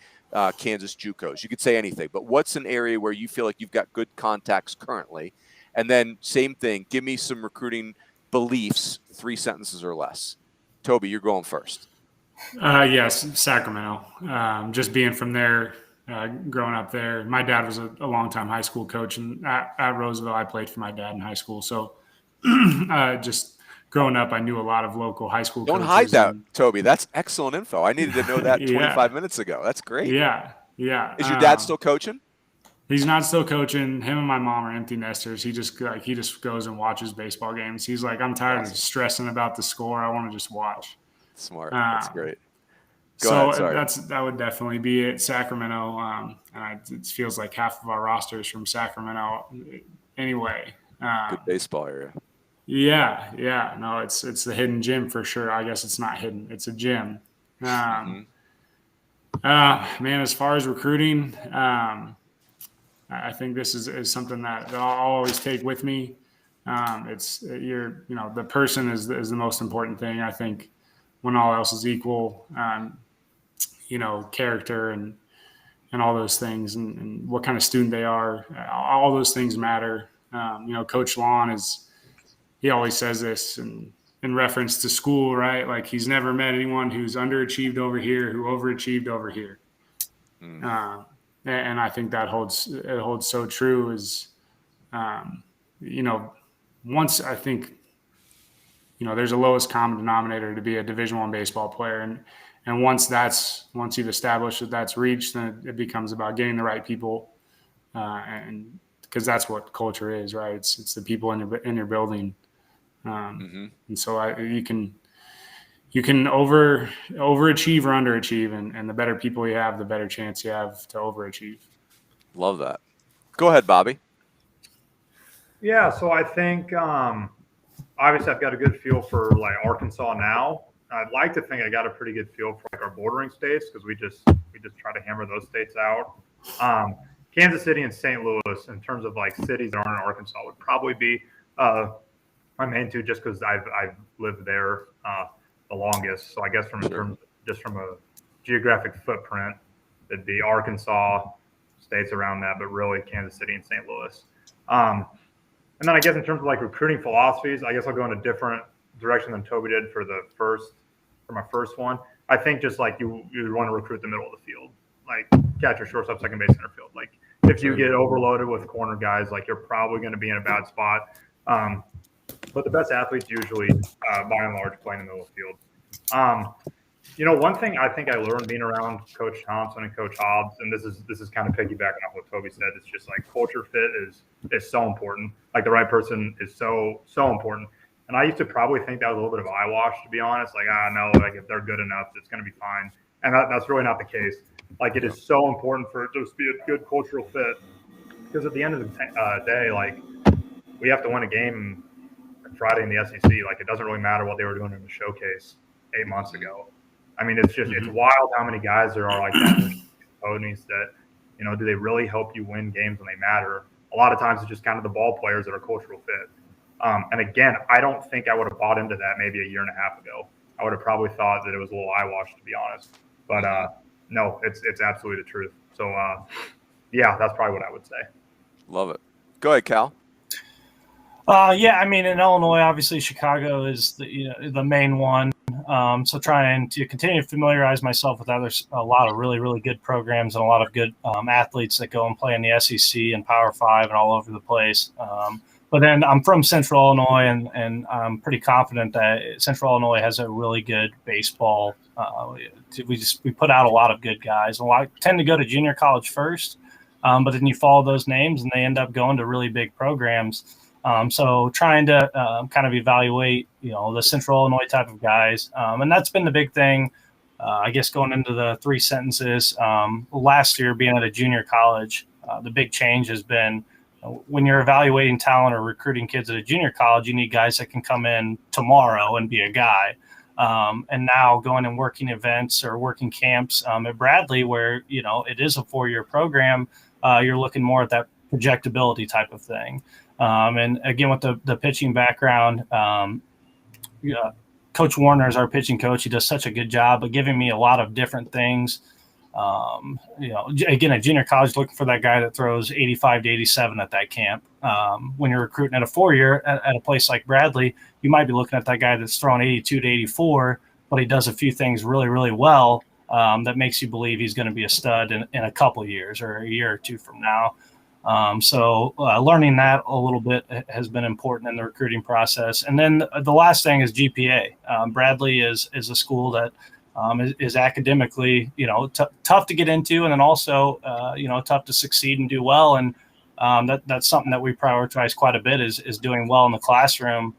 Kansas JUCOs. You could say anything. But what's an area where you feel like you've got good contacts currently? And then same thing, give me some recruiting beliefs, 3 sentences or less. Toby, you're going first. Yes, Sacramento. Just being from there, growing up there. My dad was a longtime high school coach, and at Roosevelt, I played for my dad in high school. So just growing up, I knew a lot of local high school coaches. Don't hide that, Toby. That's excellent info. I needed to know that 25 minutes ago. That's great. Yeah. Is your dad still coaching? He's not still coaching. Him and my mom are empty nesters. He just goes and watches baseball games. He's like, I'm tired of stressing about the score. I want to just watch. Smart. That's great. That would definitely be it. Sacramento. It feels like half of our roster is from Sacramento. Anyway, good baseball area. Yeah. No, it's the hidden gym for sure. I guess it's not hidden. It's a gym. Man, as far as recruiting, I think this is something that I'll always take with me. The person is the most important thing. I think when all else is equal, character and all those things and what kind of student they are, all those things matter. Coach Lon he always says this in reference to school, right? Like he's never met anyone who's underachieved over here, who overachieved over here. And I think that holds so true is, once I think, there's a lowest common denominator to be a Division I baseball player. And once you've established that's reached, then it becomes about getting the right people. And because that's what culture is, right? It's the people in your building. And so you can overachieve or underachieve, and the better people you have, the better chance you have to overachieve. Love that. Go ahead, Bobby. Yeah, so I think obviously I've got a good feel for like Arkansas now. I'd like to think I got a pretty good feel for like our bordering states because we just try to hammer those states out. Kansas City and St. Louis, in terms of like cities that aren't in Arkansas, would probably be my main two, just because I've lived there the longest. So I guess from a geographic footprint, it'd be Arkansas, states around that, but really Kansas City and St. Louis. And then I guess in terms of like recruiting philosophies, I guess I'll go in a different direction than Toby did for my first one. I think just like you want to recruit the middle of the field, like catcher, shortstop, second base, center field. Like if you get overloaded with corner guys, like you're probably going to be in a bad spot. But the best athletes usually, by and large, play in the middle of the field. One thing I think I learned being around Coach Thompson and Coach Hobbs, and this is kind of piggybacking off what Toby said, it's just like culture fit is so important. Like the right person is so important. And I used to probably think that was a little bit of eyewash, to be honest. Like, no, like if they're good enough, it's going to be fine. And that's really not the case. Like it is so important for it to just be a good cultural fit. because at the end of the day, like, we have to win a game Friday in the SEC. Like, it doesn't really matter what they were doing in the showcase 8 months ago. I mean, it's just it's wild how many guys there are like that. Ponies that, do they really help you win games when they matter? A lot of times it's just kind of the ball players that are cultural fit. And again, I don't think I would have bought into that maybe a year and a half ago. I would have probably thought that it was a little eyewash, to be honest. But no, it's absolutely the truth. So yeah, that's probably what I would say. Love it. Go ahead, Cal. Yeah, I mean, in Illinois, obviously Chicago is the main one. So trying to continue to familiarize myself with that. There's a lot of really, really good programs and a lot of good athletes that go and play in the SEC and Power 5 and all over the place. But then I'm from Central Illinois, and I'm pretty confident that Central Illinois has a really good baseball. We put out a lot of good guys. A lot tend to go to junior college first, but then you follow those names and they end up going to really big programs. So trying to kind of evaluate, the Central Illinois type of guys. And that's been the big thing, I guess, going into the 3 sentences. Last year, being at a junior college, the big change has been when you're evaluating talent or recruiting kids at a junior college, you need guys that can come in tomorrow and be a guy. And now going and working events or working camps at Bradley, where, it is a 4-year program, you're looking more at that projectability type of thing. And again, with the pitching background, Coach Warner is our pitching coach. He does such a good job of giving me a lot of different things. Again, at junior college, looking for that guy that throws 85 to 87 at that camp. When you're recruiting at a 4-year at a place like Bradley, you might be looking at that guy that's throwing 82 to 84, but he does a few things really, really well that makes you believe he's going to be a stud in a couple of years or a year or two from now. So learning that a little bit has been important in the recruiting process. And then the last thing is GPA. Bradley is a school that is academically, tough to get into, and then also, tough to succeed and do well. And that's something that we prioritize quite a bit is doing well in the classroom.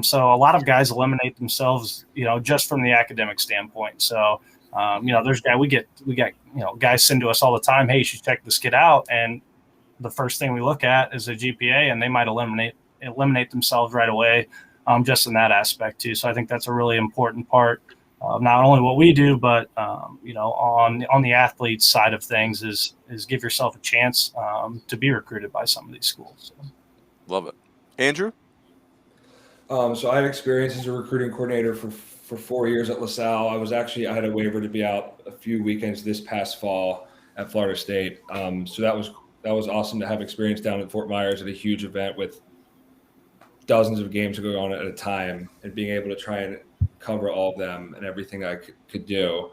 So a lot of guys eliminate themselves, just from the academic standpoint. So, there's we get guys send to us all the time, hey, you should check this kid out. And the first thing we look at is a GPA, and they might eliminate themselves right away, just in that aspect too. So I think that's a really important part of not only what we do, but on the athletes side of things is give yourself a chance to be recruited by some of these schools. So. Love it. Andrew? So I had experience as a recruiting coordinator for 4 years at LaSalle. I had a waiver to be out a few weekends this past fall at Florida State. So that was awesome to have experience down at Fort Myers at a huge event with dozens of games going on at a time, and being able to try and cover all of them and everything I could do.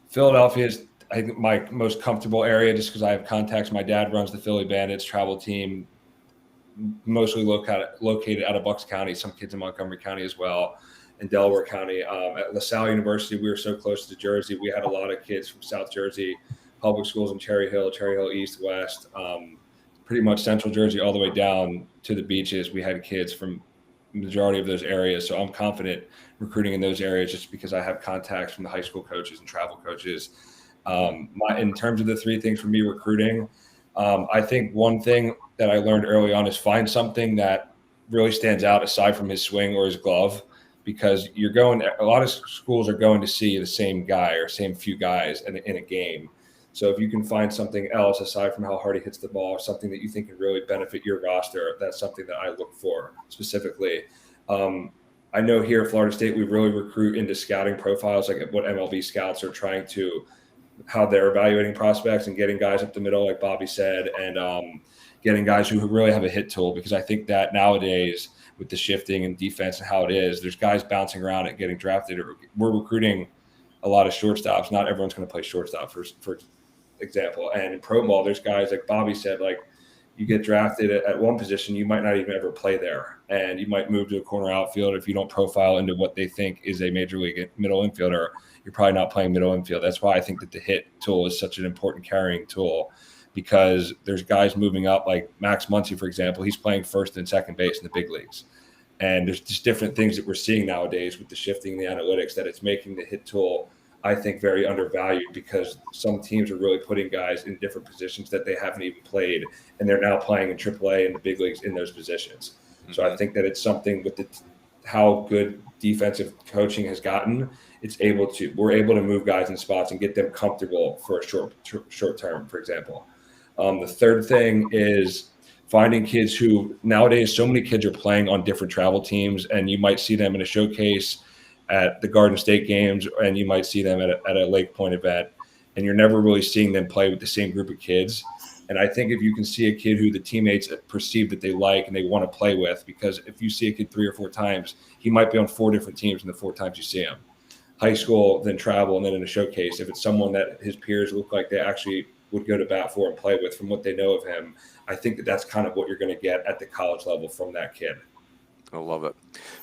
Philadelphia is, I think, my most comfortable area just because I have contacts. My dad runs the Philly Bandits travel team, mostly located out of Bucks County, some kids in Montgomery County as well, and Delaware County. At LaSalle University, we were so close to Jersey. We had a lot of kids from South Jersey, public schools in Cherry Hill East, West, pretty much Central Jersey all the way down to the beaches. We had kids from the majority of those areas. So I'm confident recruiting in those areas just because I have contacts from the high school coaches and travel coaches. In terms of the 3 things for me recruiting, I think one thing that I learned early on is find something that really stands out aside from his swing or his glove, because a lot of schools are going to see the same guy or same few guys in a game. So if you can find something else aside from how hard he hits the ball, something that you think can really benefit your roster, that's something that I look for specifically. I know here at Florida State, we really recruit into scouting profiles, like what MLB scouts are trying to, how they're evaluating prospects and getting guys up the middle, like Bobby said, and getting guys who really have a hit tool, because I think that nowadays with the shifting and defense and how it is, there's guys bouncing around and getting drafted. We're recruiting a lot of shortstops. Not everyone's going to play shortstop, for example. And in pro ball, there's guys like Bobby said, like you get drafted at one position, you might not even ever play there, and you might move to a corner outfield. If you don't profile into what they think is a major league middle infielder, you're probably not playing middle infield. That's why I think that the hit tool is such an important carrying tool, because there's guys moving up, like Max Muncy, for example. He's playing first and second base in the big leagues. And there's just different things that we're seeing nowadays with the shifting, the analytics, that it's making the hit tool I think, very undervalued because some teams are really putting guys in different positions that they haven't even played, and they're now playing in AAA and the big leagues in those positions. So I think that it's something with how good defensive coaching has gotten. We're able to move guys in spots and get them comfortable for a short term, for example. The third thing is finding kids who nowadays so many kids are playing on different travel teams, and you might see them in a showcase at the Garden State games, and you might see them at a Lake Point event, and you're never really seeing them play with the same group of kids. And I think if you can see a kid who the teammates perceive that they like and they want to play with, because if you see a kid 3 or 4 times, he might be on 4 different teams in the 4 times you see him. High school, then travel, and then in a showcase. If it's someone that his peers look like they actually would go to bat for and play with from what they know of him, I think that that's kind of what you're going to get at the college level from that kid. I love it.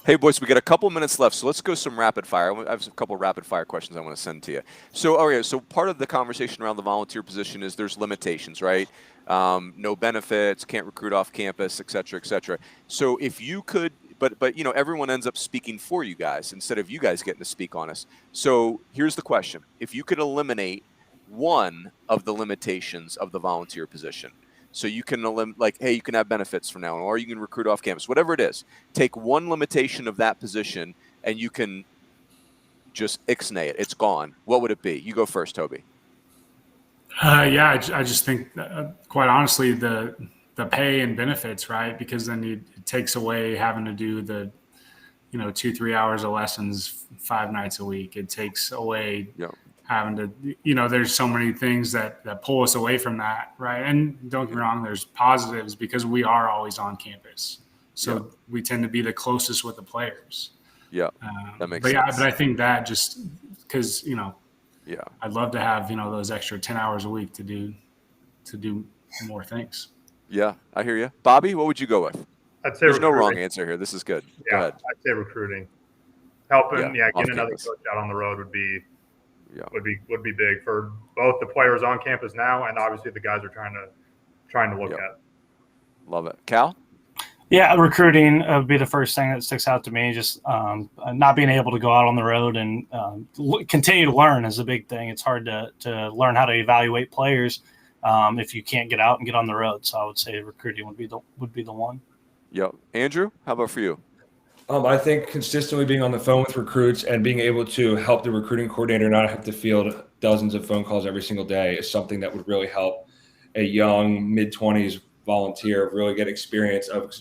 Hey, boys, we got a couple minutes left, so let's go some rapid fire. I have a couple rapid fire questions I want to send to you. So part of the conversation around the volunteer position is there's limitations, right? No benefits, can't recruit off campus, et cetera, et cetera. So if you could, but everyone ends up speaking for you guys instead of you guys getting to speak on us. So here's the question. If you could eliminate one of the limitations of the volunteer position, so you can hey, you can have benefits from now on, or you can recruit off campus, whatever it is. Take one limitation of that position, and you can just ixnay it. It's gone. What would it be? You go first, Toby. I just think, quite honestly, the pay and benefits, right? Because then it takes away having to do the 2-3 hours of lessons 5 nights a week. It takes away. Yep. Having to, there's so many things that pull us away from that, right? And don't get me wrong, there's positives because we are always on campus. So we tend to be the closest with the players. Yeah, that makes sense. Yeah, but I think that just because, I'd love to have, those extra 10 hours a week to do more things. Yeah, I hear you. Bobby, what would you go with? I'd say there's recruiting. No wrong answer here. This is good. Yeah, go ahead. I'd say recruiting. Helping, getting another campus. coach out on the road would be big for both the players on campus now and obviously the guys are trying to look at. Love it. Cal? Yeah, recruiting would be the first thing that sticks out to me. Just not being able to go out on the road and continue to learn is a big thing. It's hard to learn how to evaluate players if you can't get out and get on the road. So I would say recruiting would be the one. Yep. Andrew, how about for you? I think consistently being on the phone with recruits and being able to help the recruiting coordinator not have to field dozens of phone calls every single day is something that would really help a young mid-20s volunteer really get experience of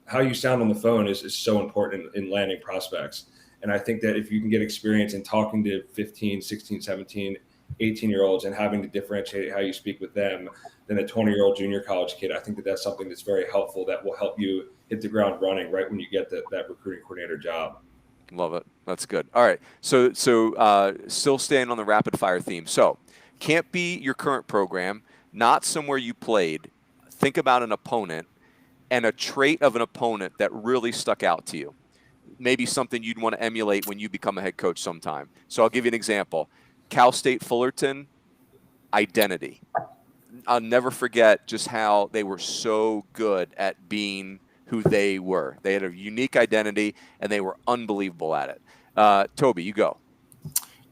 how you sound on the phone is so important in landing prospects. And I think that if you can get experience in talking to 15, 16, 17, 18-year-olds and having to differentiate how you speak with them than a 20-year-old junior college kid, I think that that's something that's very helpful that will help you hit the ground running right when you get that recruiting coordinator job. Love it. That's good. All right. So still staying on the rapid fire theme. So can't be your current program, not somewhere you played. Think about an opponent and a trait of an opponent that really stuck out to you. Maybe something you'd want to emulate when you become a head coach sometime. So I'll give you an example. Cal State Fullerton, identity. I'll never forget just how they were so good at being who they were. They had a unique identity, and they were unbelievable at it. Toby, you go.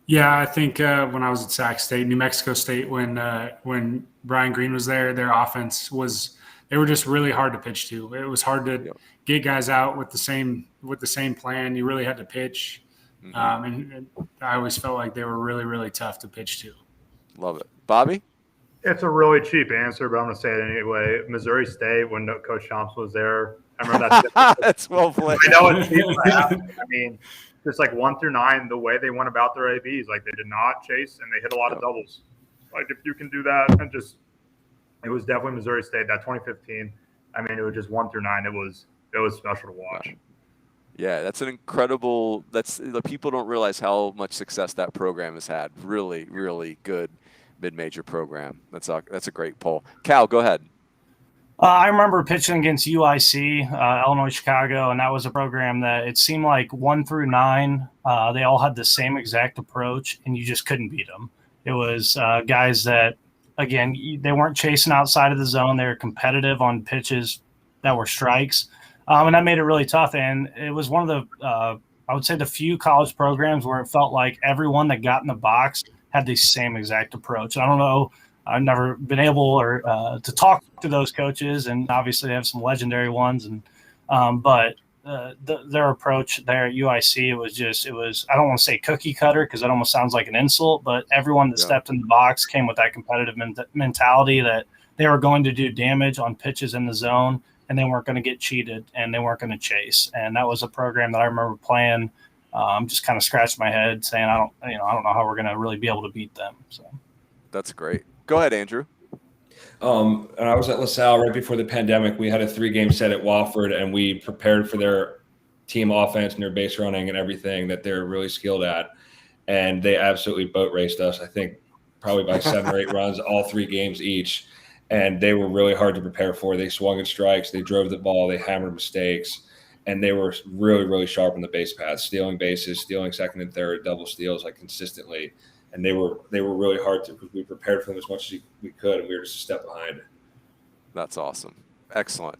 Yeah, I think when I was at Sac State, New Mexico State, when Brian Green was there, their offense they were just really hard to pitch to. It was hard to get guys out with the same plan. You really had to pitch. Mm-hmm. And I always felt like they were really, really tough to pitch to. Love it. Bobby? It's a really cheap answer, but I'm going to say it anyway. Missouri State, when Coach Thompson was there, I remember that. That's well played. I know it's cheap. I mean, just like 1 through 9, the way they went about their ABs, like they did not chase and they hit a lot of doubles. Like if you can do that and it was definitely Missouri State, that 2015. I mean, it was just 1 through 9. It was special to watch. Yeah, that's an incredible. The people don't realize how much success that program has had. Really, really good mid-major program. That's a great poll. Cal, go ahead. I remember pitching against UIC, Illinois Chicago, and that was a program that it seemed like 1 through 9, they all had the same exact approach, and you just couldn't beat them. It was guys that, again, they weren't chasing outside of the zone. They were competitive on pitches that were strikes. And that made it really tough. And it was one of the I would say the few college programs where it felt like everyone that got in the box had the same exact approach. I don't know. I've never been able or to talk to those coaches, and obviously they have some legendary ones. And but their approach there at UIC, it was I don't want to say cookie cutter because it almost sounds like an insult, but everyone that stepped in the box came with that competitive mentality that they were going to do damage on pitches in the zone, and they weren't going to get cheated, and they weren't going to chase. And that was a program that I remember playing. Just kind of scratched my head saying, I don't know how we're going to really be able to beat them. So that's great. Go ahead, Andrew. And I was at LaSalle right before the pandemic. We had a 3-game set at Wofford, and we prepared for their team offense and their base running and everything that they're really skilled at. And they absolutely boat raced us, I think, probably by 7 or 8 runs, all 3 games each. And they were really hard to prepare for. They swung at strikes. They drove the ball. They hammered mistakes. And they were really, really sharp on the base paths, stealing bases, stealing second and third, double steals like consistently. And they were really hard to, because we prepared for them as much as we could, and we were just a step behind. That's awesome. Excellent.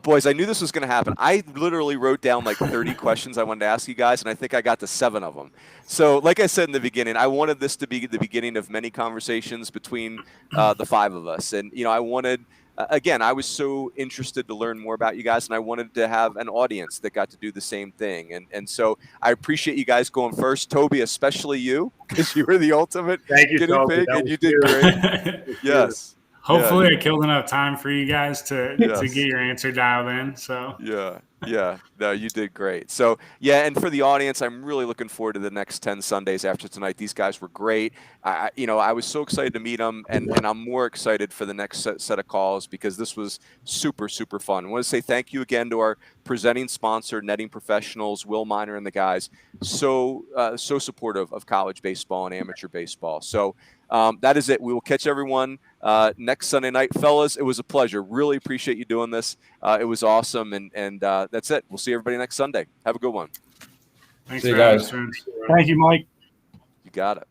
Boys, I knew this was going to happen. I literally wrote down like 30 questions I wanted to ask you guys, and I think I got to 7 of them. So like I said in the beginning, I wanted this to be the beginning of many conversations between the 5 of us. And, I wanted – again, I was so interested to learn more about you guys, and I wanted to have an audience that got to do the same thing. And so I appreciate you guys going first. Toby, especially you, because you were the ultimate guinea pig, and you did great. Yes. Hopefully I killed enough time for you guys to get your answer dialed in. So Yeah. No, you did great. So, yeah, and for the audience, I'm really looking forward to the next 10 Sundays after tonight. These guys were great. I was so excited to meet them, and I'm more excited for the next set of calls because this was super, super fun. I want to say thank you again to our presenting sponsor, Netting Professionals, Will Miner and the guys. So supportive of college baseball and amateur baseball. So that is it. We will catch everyone next Sunday night. Fellas, it was a pleasure. Really appreciate you doing this. It was awesome. And that's it. We'll see everybody next Sunday. Have a good one. Thanks see you for having guys. us, friends. thank you, Mike. You got it.